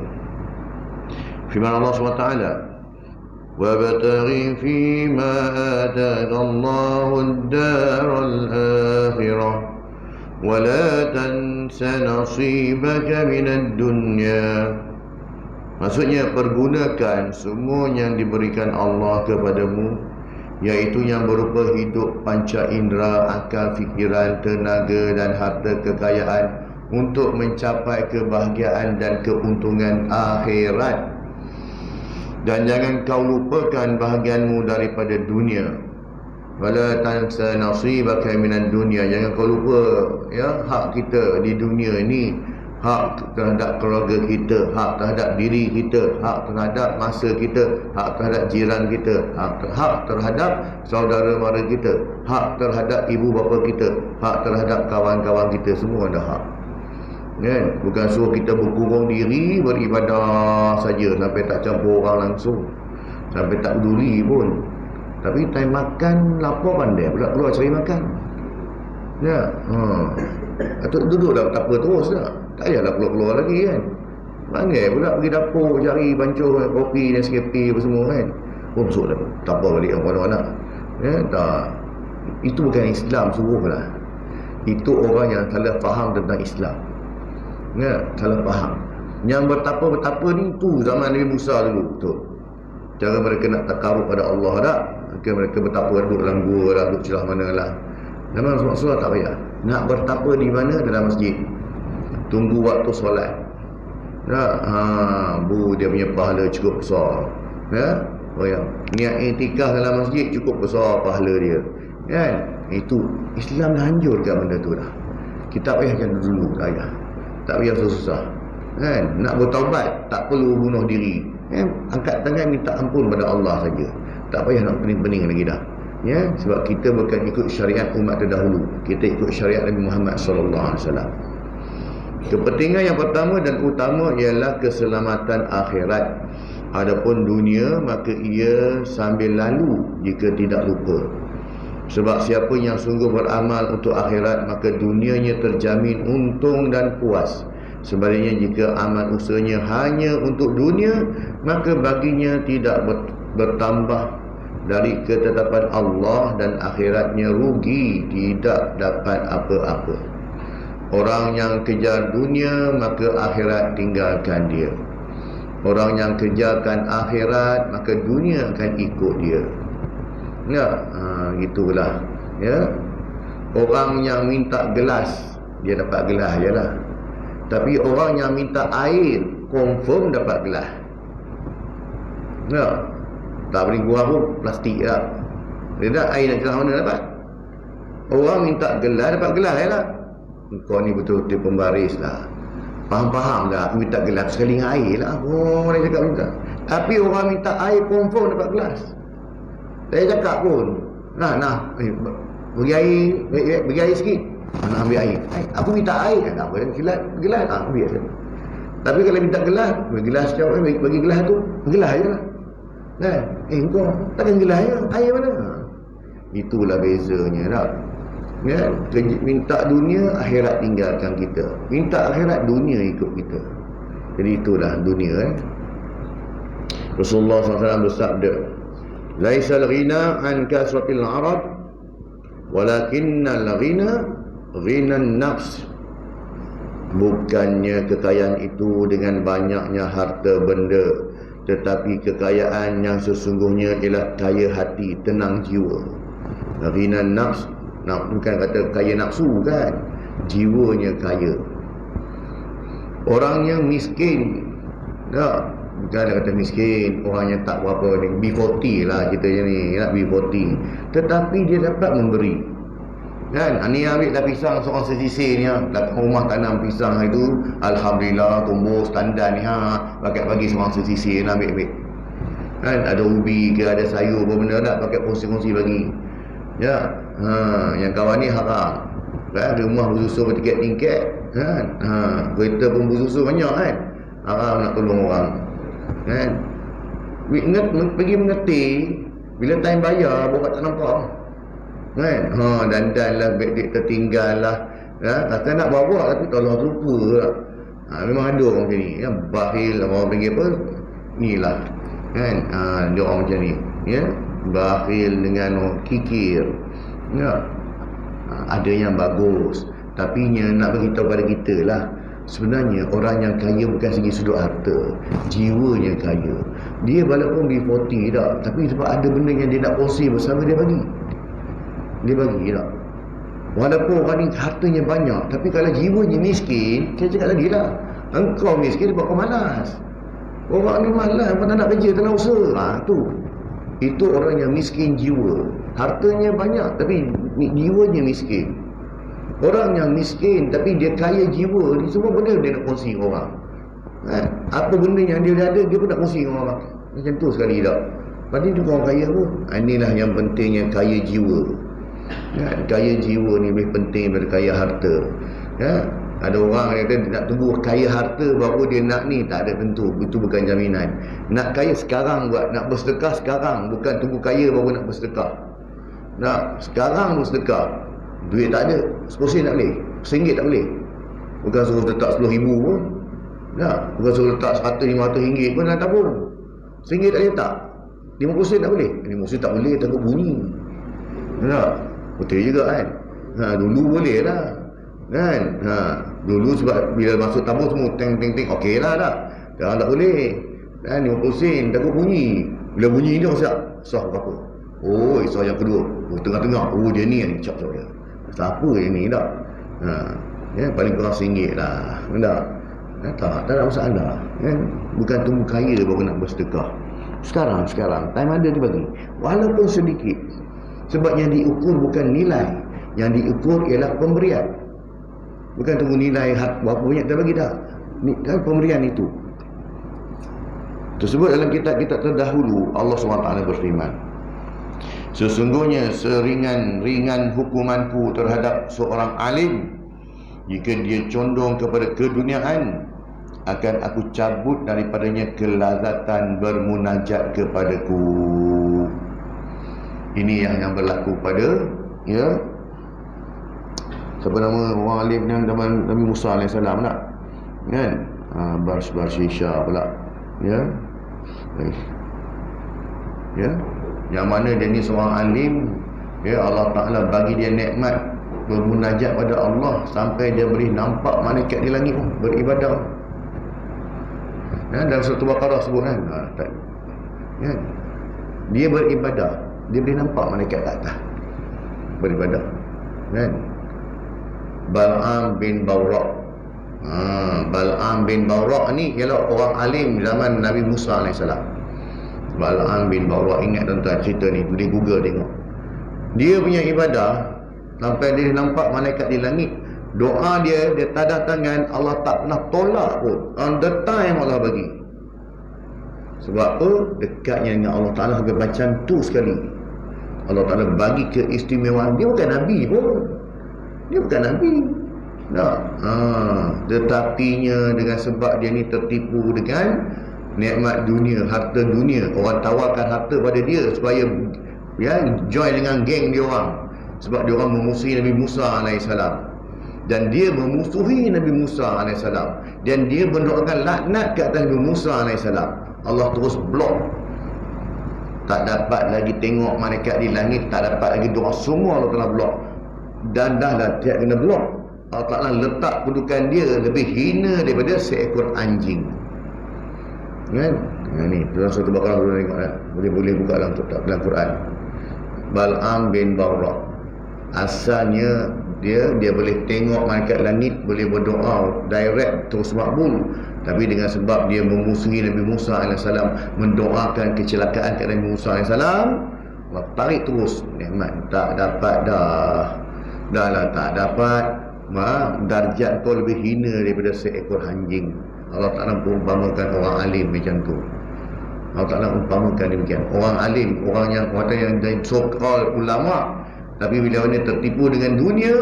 Firman Allah SWT, وَابْتَغِ فِي مَا آتَاكَ اللَّهُ الدَّارَ الْآخِرَةَ وَلَا تَنْسَ نَصِيبَكَ مِنَ الدُّنْيَا. Maksudnya pergunakan semua yang diberikan Allah kepadamu, iaitu yang berupa hidup panca indera, akal, fikiran, tenaga dan harta kekayaan untuk mencapai kebahagiaan dan keuntungan akhirat. Dan jangan kau lupakan bahagianmu daripada dunia. Wala tansa nasibaka minad dunya. Jangan kau lupa hak kita di dunia ini, hak terhadap keluarga kita, hak terhadap diri kita, hak terhadap masa kita, hak terhadap jiran kita, hak terhadap saudara mara kita, hak terhadap ibu bapa kita, hak terhadap kawan-kawan kita, semua ada hak. Kan? Bukan suruh kita berkurung diri, beribadah saja sampai tak campur orang langsung, sampai tak peduli pun. Tapi time makan lapar pandai pula keluar cari makan. Atau duduk dah tak apa terus dah. Tak payahlah keluar-keluar lagi kan. Panggil pula pergi dapur cari bancuh kopi dan Nescafe apa semua kan. Masuk dah tak apa balik orang anak. Tak. Itu bukan Islam suruh lah. Itu orang yang salah faham tentang Islam. Salah faham. Yang bertapa-bertapa ni tu zaman Nabi Musa dulu betul. Cara mereka nak takarub pada Allah tak. Mereka bertapa duduk dalam gua lah, duduk celah mana lah. Zaman Rasulullah tak payah. Nak bertapa di mana? Dalam masjid. Tunggu waktu solat. Dia punya pahala cukup besar. Niat i'tikaf dalam masjid cukup besar pahala dia. Kan? Itu Islam dah hancur kat benda tu dah. Kita payah macam dulu tak payah. Tak payah susah. Kan? Nak bertaubat, tak perlu bunuh diri. Angkat tangan minta ampun pada Allah saja. Tak payah nak pening-pening lagi dah. Ya, sebab kita bukan ikut syariat umat terdahulu. Kita ikut syariat Nabi Muhammad sallallahu alaihi wasallam. Kepentingan yang pertama dan utama ialah keselamatan akhirat. Adapun dunia, maka ia sambil lalu jika tidak lupa. Sebab siapa yang sungguh beramal untuk akhirat, maka dunianya terjamin untung dan puas. Sebaliknya jika amal usahanya hanya untuk dunia, maka baginya tidak bertambah dari ketetapan Allah dan akhiratnya rugi, tidak dapat apa-apa. Orang yang kejar dunia, maka akhirat tinggalkan dia. Orang yang kejarkan akhirat, maka dunia akan ikut dia. Ya, itulah. Ya. Orang yang minta gelas, dia dapat gelas je lah. Tapi orang yang minta air, confirm dapat gelas. Ya. Tak beri buah pun plastik lah. Dia dah air nak gelas mana dapat? Orang minta gelas, dapat gelas je lah. Kau ni betul-betul pembaris lah. Faham-faham dah. Aku minta gelas sekali dengan air lah. Oh, dia cakap minta. Tapi orang minta air confirm dapat gelas. Saya cakap pun, nah, bagi air sikit. Nak ambil air. Aku minta air. Tak apa, gelas. Ambil saja. Tapi kalau minta gelas, bagi gelas tu, gelas je lah. Kan? Kau takkan gelas je, air mana? Itulah bezanya tak? Ya, minta dunia, akhirat tinggalkan kita. Minta akhirat, dunia ikut kita. Jadi itulah dunia. Rasulullah SAW bersabda, laisal ghina an kasratil arad, walakinnal ghina ghinan nafs. Bukannya kekayaan itu dengan banyaknya harta benda, tetapi kekayaan yang sesungguhnya ialah kaya hati, tenang jiwa. Ghinan nafs, bukan kata kaya nafsu kan, jiwanya kaya. Orang yang miskin, tak, bukan ada kata miskin, orang yang tak berapa ni, B40 lah kita ni, B40. Tetapi dia dapat memberi. Kan, ni ambil dah pisang seorang sesisir ni, rumah tanam pisang itu, alhamdulillah tumbuh standar ni, pakai bagi seorang sesisir, ambil. Kan, ada ubi ke, ada sayur, apa benda tak, pakai kongsi-kongsi bagi. Ya, yang kawan ni haram. Kan, rumah bersusun bertingkat-tingkat, kan, kereta pun bersusun banyak kan, haram nak tolong orang. Kan, pergi mengerti, bila time bayar, bawa tak nampak. Kan, dandan lah, beg tertinggal lah. Kata nak bawa, tapi tolong lupa lah. Memang ada orang macam ni, ya, bakhil, orang panggil apa, ni lah. Kan, dia orang macam ni, ya. Bakhil dengan kikir. Ya. Ada yang bagus, tapi nak beritahu pada kita lah, sebenarnya orang yang kaya bukan segi sudut harta, jiwanya kaya. Dia walaupun B40 tak, tapi sebab ada benda yang dia nak kongsi bersama, dia bagi tak. Walaupun orang ni hartanya banyak, tapi kalau jiwanya miskin, saya cakap tadi lah, engkau miskin sebab kau malas. Orang ni malas, apa tak nak kerja, tak nak usaha. Itu orang yang miskin jiwa. Hartanya banyak tapi jiwanya miskin. Orang yang miskin tapi dia kaya jiwa, dia semua benda dia nak kongsi orang. Apa benda yang dia ada, dia pun nak kongsi orang. Macam tu sekali tak. Padahal dia orang kaya pun. Inilah yang pentingnya kaya jiwa. Kaya jiwa ni lebih penting daripada kaya harta. Ada orang yang kata nak tunggu kaya harta baru dia nak ni, tak ada tentu. Itu bukan jaminan. Nak kaya sekarang buat, nak bersedekah sekarang, bukan tunggu kaya baru nak bersedekah. Nak sekarang bersedekah, duit tak ada, 10 sen tak boleh, RM1 tak boleh. Bukan suruh letak RM10,000 pun. Bukan suruh letak RM100-RM500 pun nak tabung. RM1 tak boleh letak, RM50 tak boleh. RM50 tak boleh, takut bunyi. Betul juga kan. Dulu boleh lah. Kan, dulu sebab bila masuk tabung semua teng-teng-teng, okey lah tak. Sekarang tak boleh. Dan 50 sen takut bunyi. Bila bunyi dia rasa sah berapa. Oh, sah yang kedua. Oh, tengah-tengah. Oh, dia ni yang cap dia. Siapa yang ni tak. Ya, paling kurang RM1 lah. Tak ada masalah. Bukan tunggu kaya baru nak bersedekah. Sekarang time ada dia bagi. Walaupun sedikit. Sebab yang diukur bukan nilai, yang diukur ialah pemberian. Bukan tunggu nilai berapa banyak kita bagi dah. Ni kan pemberian itu. Tersebut dalam kitab-kitab terdahulu Allah SWT berfirman, sesungguhnya seringan-ringan hukumanku terhadap seorang alim jika dia condong kepada keduniaan, akan aku cabut daripadanya kelazatan bermunajat kepadaku. Ini yang berlaku pada siapa nama orang alim yang zaman Nabi Musa AS nak kan, Barshisha pula yang mana dia ni seorang alim, Allah Ta'ala bagi dia nikmat bermunajat pada Allah sampai dia boleh nampak malaikat di langit beribadah. Dalam surah Baqarah sebut kan, dia beribadah, dia boleh nampak malaikat kat atas beribadah kan. Bal'am bin Bawra', Bal'am bin Bawra' ni ialah orang alim zaman Nabi Musa AS. Bal'am bin Bawra', ingat tuan-tuan cerita ni, boleh Google tengok. Dia punya ibadah sampai dia nampak malaikat di langit. Doa dia tadah tangan, Allah tak pernah tolak pun. On the time Allah bagi. Sebab apa? Dekatnya dengan Allah Ta'ala sampai macam tu sekali. Allah Ta'ala bagi keistimewaan. Dia bukan Nabi pun. Dia bukan Nabi. Tak. Tetapinya dengan sebab dia ni tertipu dengan nikmat dunia, harta dunia. Orang tawarkan harta pada dia supaya join dengan geng dia orang. Sebab dia orang memusuhi Nabi Musa AS. Dan dia memusuhi Nabi Musa AS. Dan dia mendoakan laknat ke atas Nabi Musa AS. Allah terus blok. Tak dapat lagi tengok malaikat di langit, tak dapat lagi doa, semua Allah telah blok. Dan dah tiap kena blok, Allah Ta'ala letak kedudukan dia lebih hina daripada seekor anjing. Kan? Ni dalam surah Baqarah boleh tengok boleh buka dalam Quran. Bal'am bin Bawra', asalnya dia boleh tengok malaikat langit, boleh berdoa direct terus makbul. Tapi dengan sebab dia memusuhi Nabi Musa AS, mendoakan kecelakaan kepada Nabi Musa AS, Allah tarik terus nikmat. Tak dapat dah lah, tak dapat. Darjat kau lebih hina daripada seekor anjing. Allah Ta'ala umpamakan orang alim macam tu. Allah Ta'ala umpamakan demikian. Orang alim, orang yang so-called ulama, tapi bila dia tertipu dengan dunia,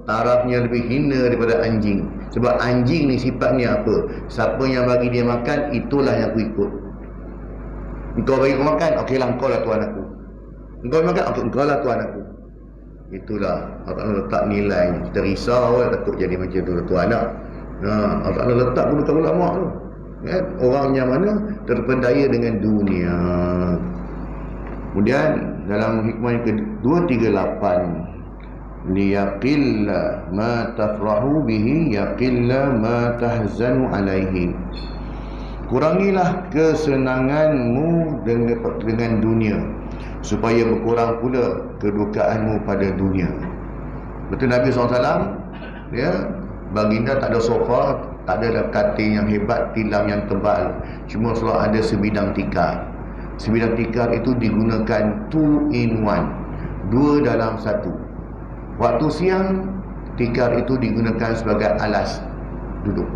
tarafnya lebih hina daripada anjing. Sebab anjing ni sifatnya apa? Siapa yang bagi dia makan, itulah yang aku ikut. Engkau bagi aku makan, okeylah, engkau lah tuan aku. Engkau makan, okey, engkau lah tuan aku. Itulah Allah letak nilai. Kita risau takut jadi macam tu tuan nak. Allah Ta'ala letak kedudukan ulama tu kan? Orang yang mana terpedaya dengan dunia. Kemudian dalam hikmah yang ke-238, liyaqilla ma tafrahu bihi yaqilla ma tahzanu alaihi. Kurangilah kesenanganmu dengan dunia supaya berkurang pula kedukaanmu pada dunia. Betul Nabi SAW, baginda tak ada sofa, tak ada katil yang hebat, tilam yang tebal, cuma selalu ada sebidang tikar. Sebidang tikar itu digunakan 2 in 1, 2 dalam 1. Waktu siang, tikar itu digunakan sebagai alas duduk.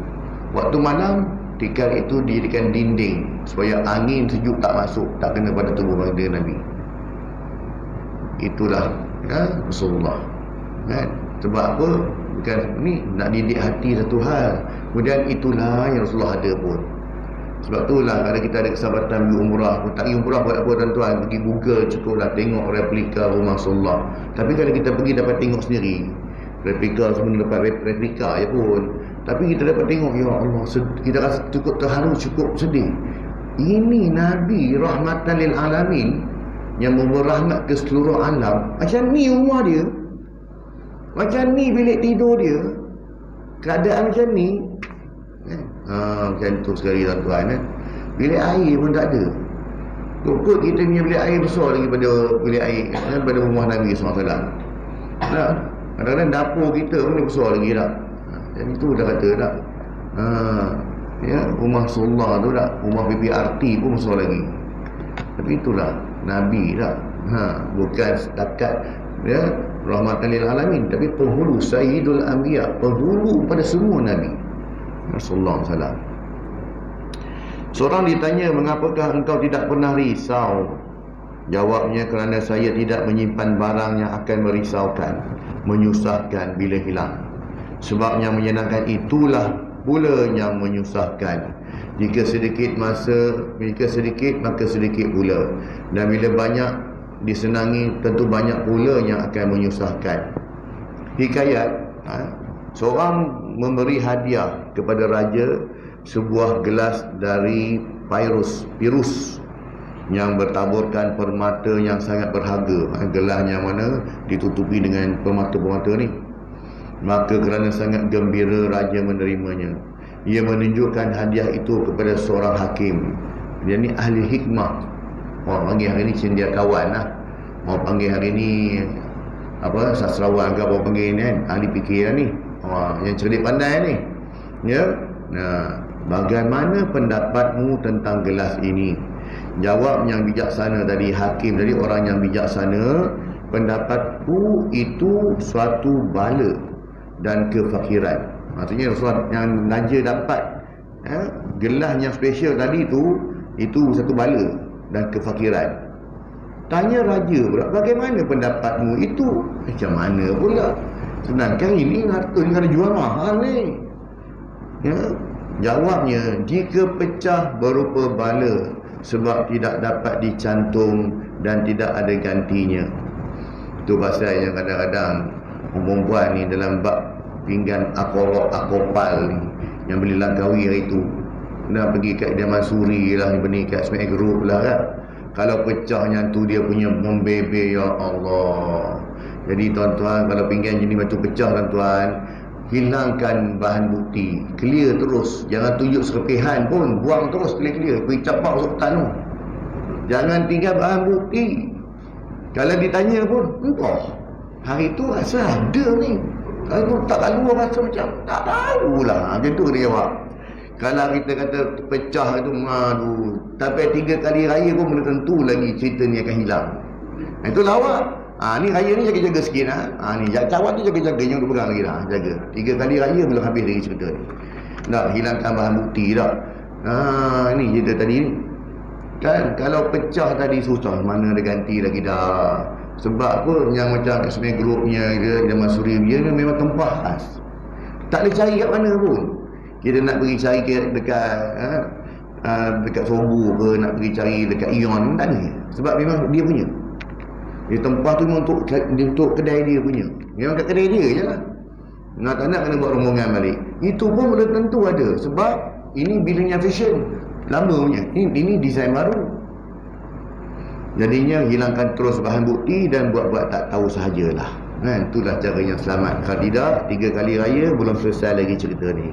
Waktu malam, tikar itu dijadikan dinding supaya angin sejuk tak masuk, tak kena pada tubuh baginda Nabi. Itulah Rasulullah kan? Sebab apa? Bukan ni nak didik hati satu hal, kemudian itulah yang Rasulullah ada pun. Sebab itulah kalau kita ada kesempatan pergi umrah, tak pergi umrah buat apa tuan-tuan, pergi Google cukuplah tengok replika rumah Rasulullah. Tapi kalau kita pergi dapat tengok sendiri, replika semua dapat replika je pun, tapi kita dapat tengok, ya Allah, kita rasa cukup terharu, cukup sedih. Ini Nabi rahmatan lil alamin yang membawa rahmat ke seluruh alam. Macam ni rumah dia, macam ni bilik tidur dia, keadaan macam ni. Macam tu sekali tuan-tuan. Bilik air pun tak ada. Kok kita punya bilik air besar lagi pada bilik air pada rumah Nabi SAW. Kadang-kadang dapur kita pun besar lagi tak. Jadi tu dah kata tak. Rumah Rasulullah tu tak, rumah PPRT pun besar lagi. Tapi itulah Nabi tak. Bukan setakat ya, rahmatan lil alamin, tapi penghulu, sayyidul anbiya, penghulu pada semua nabi sallallahu alaihi wasallam. Seorang ditanya, mengapakah engkau tidak pernah risau? Jawabnya, kerana saya tidak menyimpan barang yang akan merisaukan, menyusahkan bila hilang. Sebab yang menyenangkan itulah pula yang menyusahkan. Jika sedikit maka sedikit pula. Dan bila banyak disenangi, tentu banyak pula yang akan menyusahkan. Hikayat, seorang memberi hadiah kepada raja sebuah gelas dari pirus yang bertaburkan permata yang sangat berharga. Gelas yang mana ditutupi dengan permata-permata ni. Maka kerana sangat gembira raja menerimanya, ia menunjukkan hadiah itu kepada seorang hakim. Dia ni ahli hikmah. Orang panggil hari ni cendekiawan lah. Orang panggil hari ni sastrawan ke apa panggil ni kan, ahli fikir ni. Yang cerdik pandai ni. Ya. Nah, bagaimana pendapatmu tentang gelas ini? Jawab yang bijaksana tadi, hakim tadi, orang yang bijaksana, pendapatku itu suatu bala dan kefakiran. Maksudnya sesuatu yang raja dapat, gelas yang special tadi itu satu bala dan kefakiran. Tanya raja pula, bagaimana pendapatmu itu? Macam mana pula? Sedangkan ini harta ni kena jual mahal ni. Ya? Jawabnya, jika pecah berupa bala sebab tidak dapat dicantum dan tidak ada gantinya. Itu pasal yang kadang-kadang perempuan ni dalam bab pinggan akopal ni yang beli langkawi hari tu, nak pergi kat Dia Mansuri lah, beli kat Smack Group lah kan. Kalau pecahnya tu dia punya membebe, ya Allah. Jadi tuan-tuan, kalau pinggan jenis batu pecah tuan-tuan, hilangkan bahan bukti, clear terus, jangan tunjuk serpihan pun, buang terus clear, pergi capak masuk hutan tu. Jangan tinggal bahan bukti. Kalau ditanya pun, entah hari tu rasa ada ni, hari tu tak lalu rasa macam tak tahulah, macam tu dia jawab. Kalau kita kata pecah itu, aduh, tapi 3 kali raya pun belum tentu lagi cerita ni akan hilang. Itu lawak. Ni raya ni jaga-jaga sikit ni cawan tu jaga-jaga, jangan duk pegang lagi dah, jaga. 3 kali raya belum habis lagi cerita ni. Dah hilangkan bahan bukti dah. Ni cerita tadi ni. Kan kalau pecah tadi susah, mana ada ganti lagi dah. Sebab apa? Yang macam Smack Groupnya Dia Mansuri dia memang tempah khas. Tak boleh cari kat mana pun. Kita nak pergi cari dekat Sobu ke, nak pergi cari dekat Ion, tak ada. Sebab memang dia punya. Dia tempah tu memang untuk kedai dia punya. Memang kat kedai dia je lah. Nak tak nak kena buat rombongan balik. Itu pun belum tentu ada. Sebab ini bilangnya fashion lama punya. Ini desain baru. Jadinya hilangkan terus bahan bukti dan buat-buat tak tahu sahajalah. Itulah cara yang selamat. Kalau tidak, 3 kali raya belum selesai lagi cerita ni.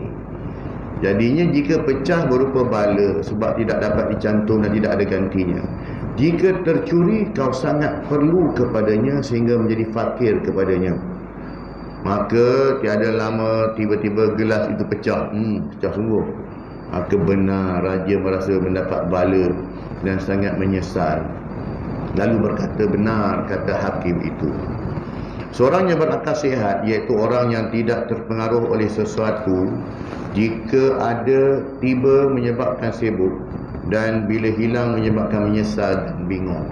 Jadinya jika pecah berupa bala sebab tidak dapat dicantum dan tidak ada gantinya. Jika tercuri, kau sangat perlu kepadanya sehingga menjadi fakir kepadanya. Maka tiada lama tiba-tiba gelas itu pecah. Pecah sungguh. Maka benar raja merasa mendapat bala dan sangat menyesal. Lalu berkata, benar kata hakim itu. Seorang yang berakal sihat, iaitu orang yang tidak terpengaruh oleh sesuatu, jika ada tiba menyebabkan sibuk, dan bila hilang menyebabkan menyesal dan bingung.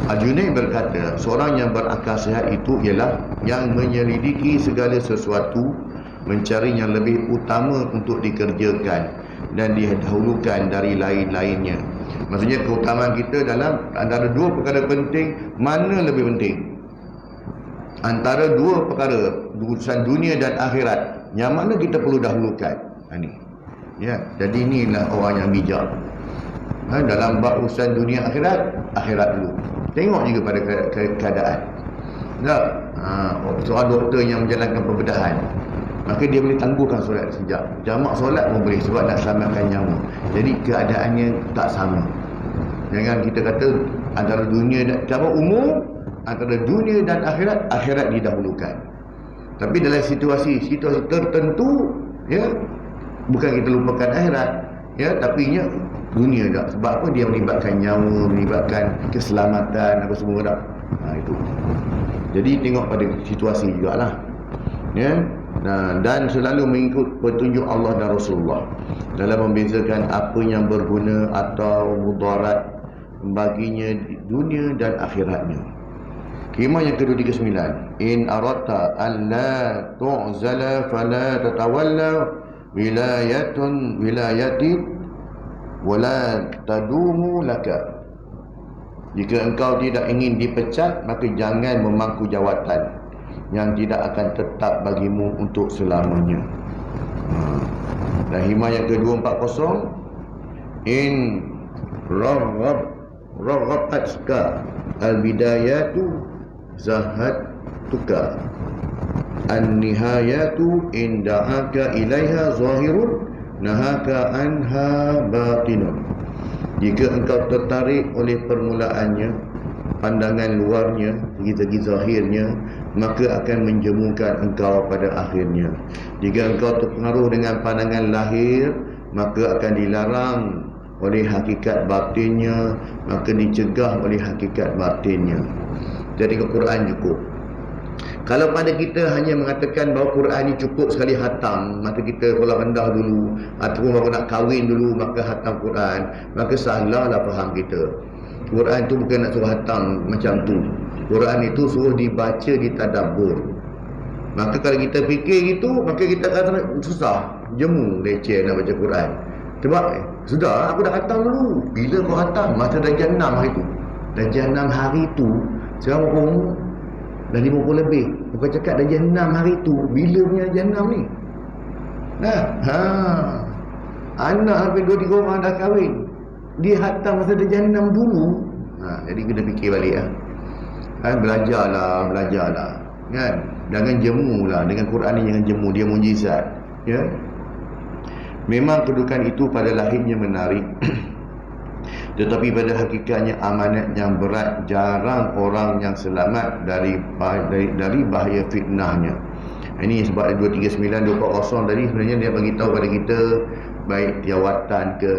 Al-Junaid berkata, seorang yang berakal sihat itu ialah yang menyelidiki segala sesuatu, mencari yang lebih utama untuk dikerjakan dan didahulukan dari lain-lainnya. Maksudnya keutamaan kita dalam antara 2 perkara penting, mana lebih penting? Antara 2 perkara, urusan dunia dan akhirat, yang mana kita perlu dahulukan. Ya, jadi inilah orang yang bijak. Dalam bab urusan dunia akhirat dulu. Tengok juga pada keadaan. Seorang doktor yang menjalankan pembedahan, maka dia boleh tangguhkan solat sejak. Jamak solat pun boleh sebab nak selamatkan nyawa. Jadi keadaannya tak sama. Jangan kita kata antara dunia dan umum, antara dunia dan akhirat didahulukan. Tapi dalam situasi tertentu, ya, bukan kita lupakan akhirat, ya, tapi dunia dah. Sebab apa? Dia melibatkan nyawa, melibatkan keselamatan, apa semua dah. Itu. Jadi tengok pada situasi jugalah. Ya. Dan selalu mengikut petunjuk Allah dan Rasulullah dalam membezakan apa yang berguna atau mudarat baginya di dunia dan akhiratnya. Kemah yang ke-29, in aradta an la tu'zala fala tatawalla wilayati wala tadumu laka. Jika engkau tidak ingin dipecat, maka jangan memangku jawatan yang tidak akan tetap bagimu untuk selamanya. Dan himah yang ke-240, in raghabatka al-bidayatu zahadtuka an-nihayatu in da'aka ilaiha zahirun nahaka anha batinun. Jika engkau tertarik oleh permulaannya, pandangan luarnya, segi-segi zahirnya, maka akan menjemukan engkau pada akhirnya. Jika engkau terpengaruh dengan pandangan lahir, maka akan dilarang oleh hakikat batinnya, maka dicegah oleh hakikat batinnya. Jadi Al-Quran cukup. Kalau pada kita hanya mengatakan bahawa Quran ni cukup sekali hatam, maka kita sekolah rendah dulu ataupun baru nak kahwin dulu maka hatam Quran, maka salahlah faham kita. Quran tu bukan nak suruh hatam macam tu. Quran itu suruh dibaca, ditadabbur. Maka kalau kita fikir gitu, maka kita akan susah, jemu, leceh nak baca Quran. Sebab sudah aku dah hatam dulu. Bila kau hatam? Masa darjah 6 hari tu. Darjah 6 hari tu sekarang berapa umur? Dah 50 lebih. Bukan cakap darjah 6 hari tu. Bila punya darjah 6 ni? Anak sampai 2-3 orang dah kahwin, dia hatam masa darjah 6 dulu. Jadi kena fikir balik lah. Belajarlah kan. Jangan jemu lah dengan Quran ni, jangan jemu, dia mujizat. Ya. Memang kedudukan itu pada lahirnya menarik tetapi pada hakikatnya amanat yang berat. Jarang orang yang selamat dari bahaya fitnahnya. Ini sebab 239 240 tadi sebenarnya dia bagi tahu pada kita, baik jawatan ke,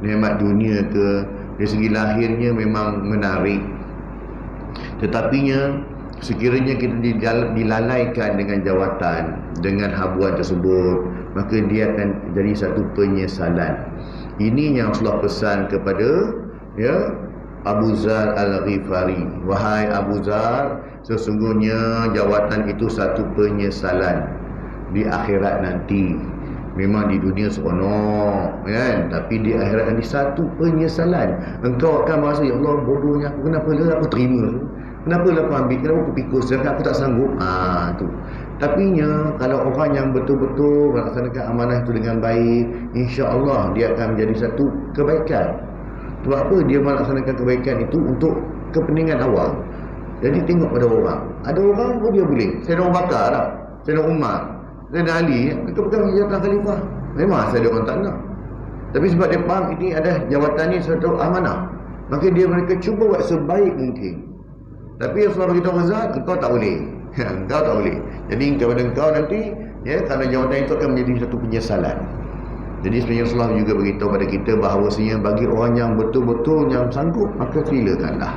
nikmat dunia ke, dari segi lahirnya memang menarik. Tetapinya sekiranya kita dilalaikan dengan jawatan, dengan habuan tersebut, maka dia akan jadi satu penyesalan. Ini yang Rasulullah pesan kepada Abu Zar Al-Ghifari. Wahai Abu Zar, sesungguhnya jawatan itu satu penyesalan di akhirat nanti. Memang di dunia seronok kan, tapi di akhirat nanti satu penyesalan. Engkau akan merasa, ya Allah, bodohnya aku, kenapa lah aku terima, kenapa lah aku ambil, kenapa aku pikul, sedangkan aku tak sanggup. Tu. Tapinya kalau orang yang betul-betul melaksanakan amanah itu dengan baik, insya-Allah dia akan menjadi satu kebaikan. Sebab apa? Dia melaksanakan kebaikan itu untuk kepentingan awam. Jadi tengok pada orang. Ada orang pun dia boleh. Sayyidina Abu Bakar lah, Sayyidina Umar, Sayyidina Ali, mereka pegang jawatan khalifah. Memang saya ada orang tak nak. Tapi sebab dia faham ini ada jawatan ni satu amanah, maka mereka cuba buat sebaik mungkin. Tapi Rasulullah beritahu Razak, engkau tak boleh. Engkau tak boleh. Jadi kepada engkau nanti, kerana jawatan itu akan menjadi satu penyesalan. Jadi sebenarnya Rasulullah juga beritahu pada kita bahawasanya bagi orang yang betul-betul yang sanggup, maka silakanlah.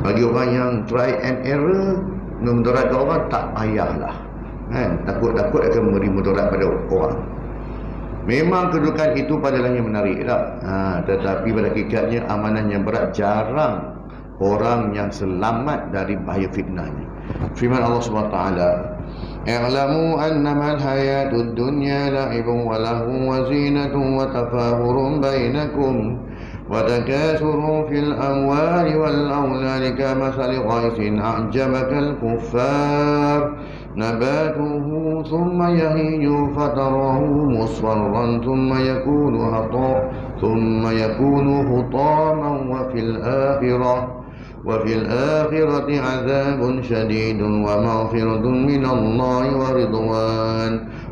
Bagi orang yang try and error, memudaratkan orang, tak payahlah. Takut-takut akan memberi mudarat pada orang. Memang kedudukan itu padalah yang menarik tak? Tetapi pada hakikatnya amanah yang berat, jarang orang yang selamat dari bahaya fitnahnya. Firman Allah SWT, "I'lamu annama al-hayatud dunya la'ibun wa lahun wa zinatun wa tafahurun bainakum wa takasurun fil amwali wal awladi kamathali ghaythin a'jabaka al-kuffar nabatuhu thumma yahiju fatarahu musfarran thumma yakunu hutaman وفي الآخرة عذاب شديد ومغفرة من الله ورضوان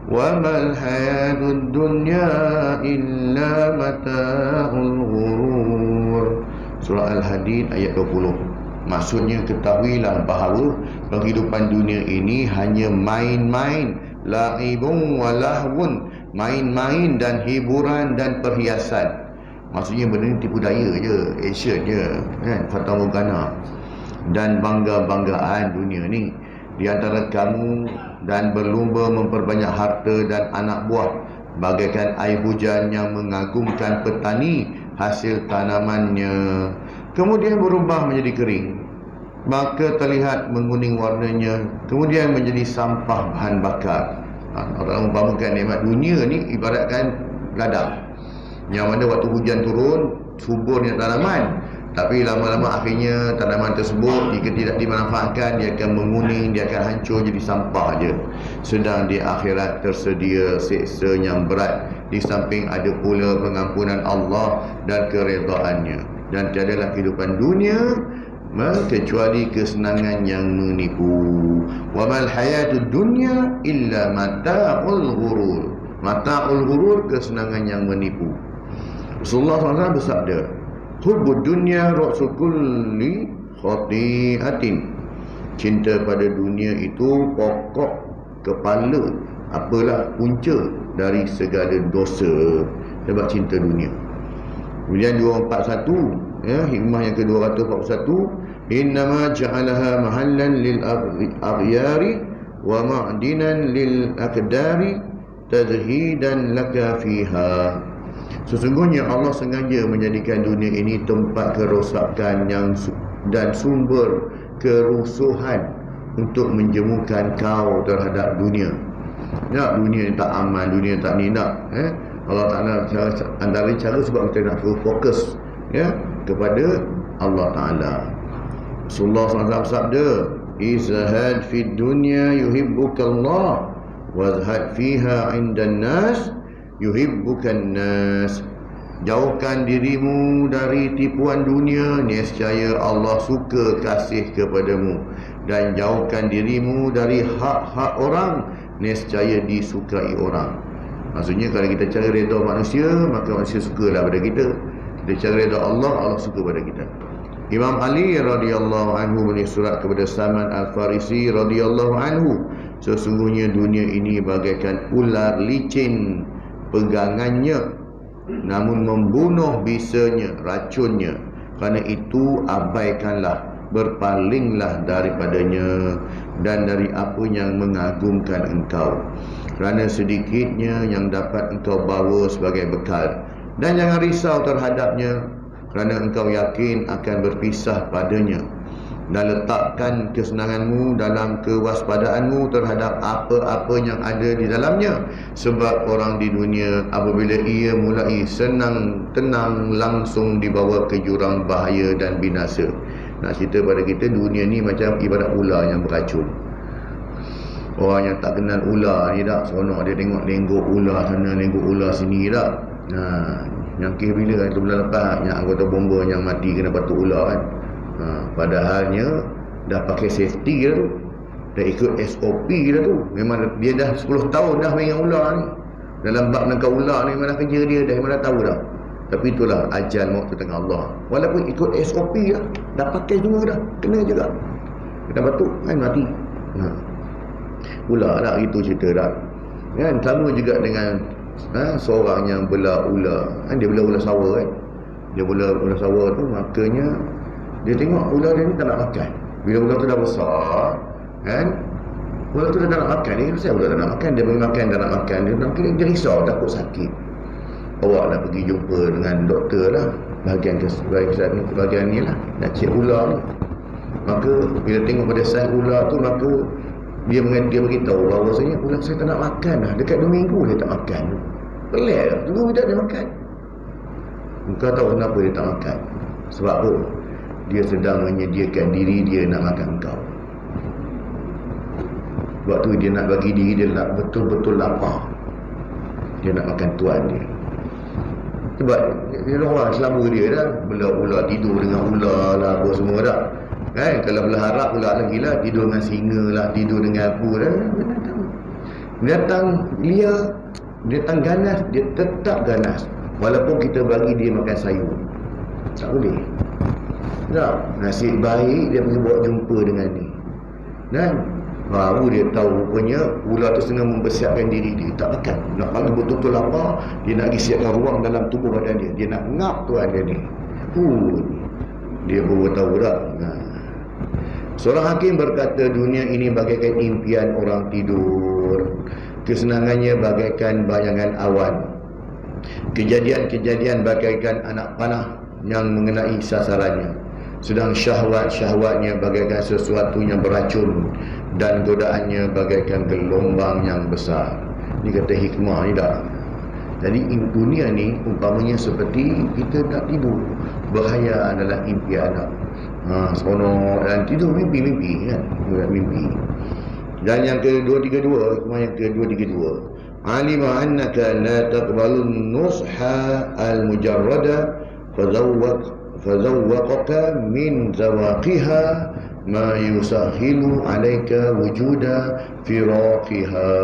وما الحياة الدنيا إلا متاع الغرور." Surah Al-Hadid ayat 20. Maksudnya ketahuilah bahawa kehidupan dunia ini hanya main-main, la'ibun wa lahwun, main-main dan hiburan dan perhiasan. Maksudnya benda ni tipu daya je, action je kan, fata morgana. dan bangga-banggaan dunia ni. Di antara kamu dan berlumba memperbanyak harta dan anak buah, bagaikan air hujan yang mengagumkan petani hasil tanamannya, kemudian berubah menjadi kering, maka terlihat menguning warnanya, kemudian menjadi sampah bahan bakar. Orang umpamakan nikmat dunia ni ibaratkan ladang, yang mana waktu hujan turun suburnya tanaman, tapi lama-lama akhirnya tanaman tersebut jika tidak dimanfaatkan, dia akan menguning, dia akan hancur jadi sampah je. Sedang di akhirat tersedia seksa yang berat, di samping ada pula pengampunan Allah dan keredaannya. Dan tiadalah kehidupan dunia kecuali kesenangan yang menipu. Wa mal hayatud dunya illa mata'ul ghurur. Mata'ul ghurur, kesenangan yang menipu. Rasulullah SAW bersabda, hubbud dunya ra'su kulli khati'atin. Cinta pada dunia itu pokok kepala, apalah punca dari segala dosa. Sebab cinta dunia. Kemudian 241, ya, hikmah yang ke-241, innama ja'alaha mahallan lil aghyari wa ma'dinan lil aqdari tazhidan laka fiha. Sesungguhnya Allah sengaja menjadikan dunia ini tempat kerosakan dan sumber kerusuhan untuk menjemukan kau terhadap dunia. Nak dunia tak aman, dunia tak ni nak, Allah Ta'ala antara cara sebab kita nak fokus, ya, kepada Allah Ta'ala. Rasulullah SAW sabda, izhad fid dunya yuhibbukallah wazhad fiha indan nas yuhibbukan nas. Jauhkan dirimu dari tipuan dunia, nescaya Allah suka kasih kepadamu. Dan jauhkan dirimu dari hak-hak orang, nescaya disukai orang. Maksudnya kalau kita cari redha manusia, maka manusia sukalah pada kita. Kita cari redha Allah, Allah suka pada kita. Imam Ali radhiyallahu anhu menulis surat kepada Salman Al-Farisi radhiyallahu anhu, sesungguhnya dunia ini bagaikan ular licin pegangannya, namun membunuh bisanya, racunnya. Kerana itu abaikanlah, berpalinglah daripadanya dan dari apa yang mengagumkan engkau, kerana sedikitnya yang dapat engkau bawa sebagai bekal. Dan jangan risau terhadapnya, kerana engkau yakin akan berpisah padanya. Dan letakkan kesenanganmu dalam kewaspadaanmu terhadap apa-apa yang ada di dalamnya. Sebab orang di dunia apabila ia mulai senang tenang, langsung dibawa ke jurang bahaya dan binasa. Nak cerita pada kita, dunia ni macam ibarat ular yang beracun. Orang yang tak kenal ular ni tak, seronok dia tengok lenggok ular sana, lenggok ular sini tak. Yang kira bila itu bulan lepas, yang anggota bomba yang mati kena batuk ular kan. Padahalnya dah pakai safety dah tu, dah ikut SOP dah tu. Memang dia dah 10 tahun dah main dengan ular ni. Dalam bab nangkap ular ni memang dah kerja dia dah, memang dah tahu dah. Tapi itulah ajal maut tu tengah Allah. Walaupun ikut SOP dah pakai semua dah, kena juga. Kita batuk kan mati. Ular tak, itu cerita dah. Kan sama juga dengan seorang yang bela ular. Kan dia bela ular sawa kan. Dia bela ular sawa tu, makanya dia tengok ular dia ni tak nak makan. Bila ular tu dah besar, kan, ular tu dah tak nak makan. Dia kata, ular tak nak makan. Dia bagi makan, tak nak makan. Dia risau, takut sakit. Awak nak pergi jumpa dengan doktor lah, bahagian ni lah, nak cek ular ni. Maka bila tengok pada saiz ular tu, maka dia beritahu bahawasanya ular saya tak nak makan dah. Dekat 2 minggu dia tak makan. Pelik lah, tunggu tak dia makan. Engkau tahu kenapa dia tak makan? Sebab apa? Dia sedang menyediakan diri dia nak makan engkau. Sebab tu dia nak bagi diri dia nak betul-betul lapar. Dia nak makan tuan dia. Sebab dia orang selama dia dah bela ular, tidur dengan ular lah, apa semua dah. Kan, kalau belah harap ular lagi lah, tidur dengan singa lah, tidur dengan apa dah. Binatang liar, binatang ganas, dia tetap ganas. Walaupun kita bagi dia makan sayur, tak boleh. Tak, nasib baik dia pergi buat jumpa dengan ni. Dan baru dia tahu rupanya ular tu setengah mempersiapkan diri dia. Tak makan, nak bagi betul-betul lapar. Dia nak siapkan ruang dalam tubuh badan dia. Dia nak ngap tuan dia ni. Dia baru tahu tak. Seorang hakim berkata, dunia ini bagaikan impian orang tidur. Kesenangannya bagaikan bayangan awan. Kejadian-kejadian bagaikan anak panah yang mengenai sasarannya. Sedang syahwat-syahwatnya bagaikan sesuatu yang beracun, dan godaannya bagaikan gelombang yang besar. Ini kata hikmah ni dah. Jadi dunia ni umpamanya seperti kita nak tidur. Bahaya adalah impian. Seronok dan tidur mimpi-mimpi kan. Mimpi. Dan yang kedua-tiga-dua, hikmah yang kedua-tiga-dua. Alima annaka la taqbalun nusha al-mujarrada fazawwaqaka min zawaqiha ma yusahilu alaika wujuda firaqiha.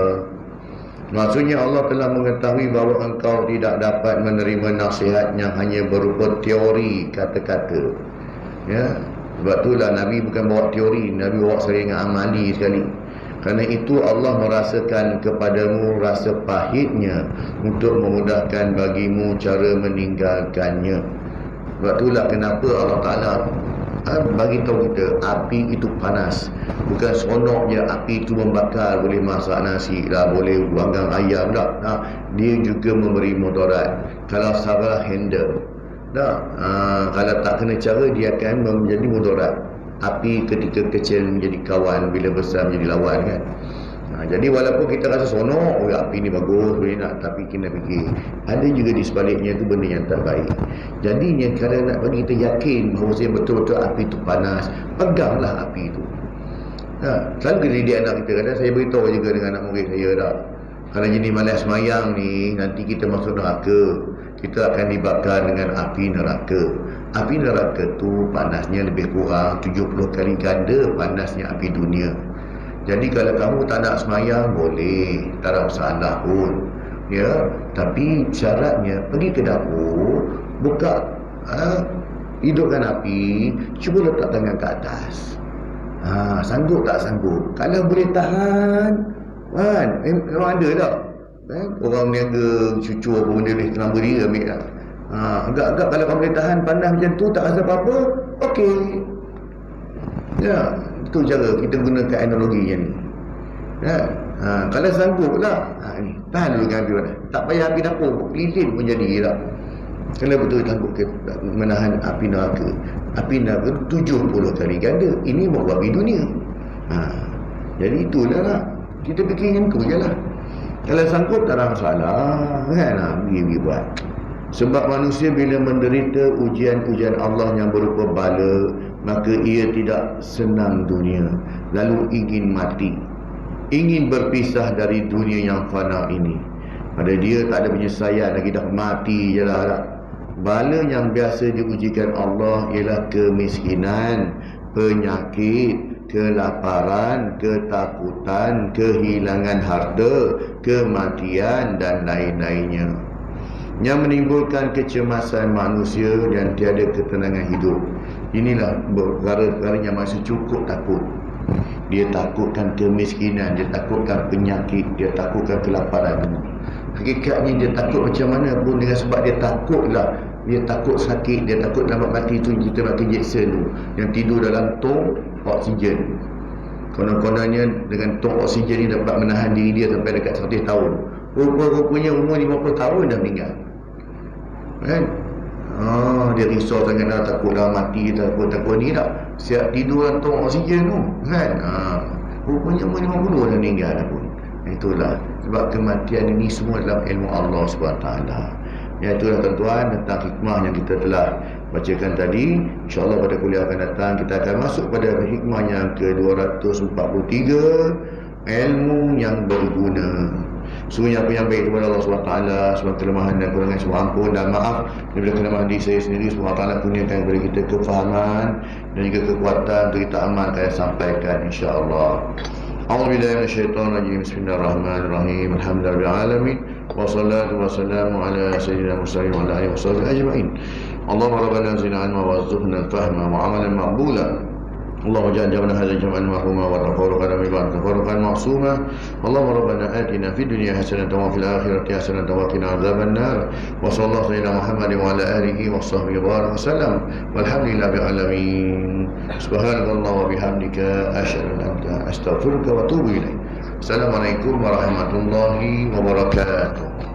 Maksudnya Allah telah mengetahui bahawa engkau tidak dapat menerima nasihat yang hanya berupa teori kata-kata. Ya, sebab itulah Nabi bukan bawa teori, Nabi bawa seringan amali sekali. Kerana itu Allah merasakan kepadamu rasa pahitnya untuk memudahkan bagimu cara meninggalkannya. Sebab itulah kenapa Allah Ta'ala bagi tahu kita api itu panas. Bukan seronok je api itu membakar, boleh masak nasi dah, boleh panggang ayam dah. Dia juga memberi mudarat kalau salah handle dah. Kalau tak kena cara, dia akan menjadi mudarat. Api ketika kecil menjadi kawan, bila besar menjadi lawan kan. Jadi walaupun kita rasa seronok, api ni bagus, boleh nak, tapi kena fikir ada juga di sebaliknya tu benda yang tak baik. Jadinya kalau nak bagi kita yakin bahawa betul-betul api tu panas, peganglah api tu. Selalu kita didik anak kita. Kadang saya beritahu juga dengan anak murid saya dah, kalau jenis malas semayang ni, nanti kita masuk neraka, kita akan dibakar dengan api neraka. Api neraka tu panasnya lebih kurang 70 kali ganda panasnya api dunia. Jadi kalau kamu tak nak semayang, boleh, tak ada masalah pun. Ya, tapi syaratnya pergi ke dapur, buka, hidupkan api, cuba letak tangan ke atas. Sanggup tak sanggup? Kalau boleh tahan, kan? Memang ada tak? Orang niaga cucu apa benda ni, tenang beri ambil tak? Agak-agak kalau kamu boleh tahan panas macam tu, tak rasa apa-apa, okey. Ya, itu cara kita gunakan analoginya ni. Ya, kalau sanggup lah, ni, tahan dulu dengan api panas. Tak payah api dapur, lilin pun jadi tak? Kalau betul sanggup menahan api neraka. Api neraka 70 kali ganda. Ini bawa api dunia. Jadi itulah lah. Kita fikir yang tu je lah. Kalau sanggup tak ada masalah, kan? Pergi buat. Sebab manusia bila menderita ujian-ujian Allah yang berupa bala, maka ia tidak senang dunia, lalu ingin mati, ingin berpisah dari dunia yang fana ini. Pada dia tak ada penyesayan lagi, dah mati je lah. Bala yang biasa diujikan Allah ialah kemiskinan, penyakit, kelaparan, ketakutan, kehilangan harta, kematian dan lain-lainnya, yang menimbulkan kecemasan manusia dan tiada ketenangan hidup. Inilah perkara-perkara yang masih cukup takut. Dia takutkan kemiskinan, dia takutkan penyakit, dia takutkan kelaparan. Hakikatnya dia takut macam mana pun, dengan sebab dia takutlah. Dia takut sakit, dia takut lambat mati tu, kita pakai injection tu, yang tidur dalam tong oksigen. Konon-kononnya dengan tong oksigen ni dapat menahan diri dia sampai dekat 100 tahun. Rupa-rupanya umur 50 tahun dah meninggal. Kan? Dia risau sangat dah, takutlah mati, takut ni tak. Siap tidur dalam tong oksigen tu, kan? Rupanya umur 50 dah meninggal dah pun. Itulah sebab kematian ini semua dalam ilmu Allah SWT. Ya, itulah tuan-tuan tentang hikmah yang kita telah bacakan tadi. InsyaAllah pada kuliah akan datang kita akan masuk pada hikmah yang ke-243, ilmu yang berguna. Sungguhnya apa yang baik kepada Allah SWT, sebab kelemahan dan kurangan semua ampun dan maaf daripada kelemahan diri saya sendiri. Semua Allah kurniakan kepada kita kefahaman dan juga kekuatan untuk kita amalkan dan sampaikan insya-Allah. A'udzubillahi minasyaitonir rajim. Bismillahirrahmanirrahim. Alhamdulillahirabbil alamin. Wassalatu wassalamu ala sayyidina Muhammadin wa ala alihi washabbihi ajma'in. Allahumma rabbana zidna ilma warzuqna al-fahma wa 'amalan maqbula. اللهم اجعل جمعنا هذا جمعا مرحوما وتفرقنا من بعد تفرقا معصوما. اللهم ربنا آتنا في الدنيا حسنة وفي الآخرة حسنة وقنا عذاب النار. وصلى الله على محمد وعلى آله وصحبه وسلم والحمد لله رب العالمين. سبحانك اللهم وبحمدك أشهد أن لا إله إلا أنت أستغفرك وأتوب إليك. Assalamualaikum warahmatullahi wabarakatuh.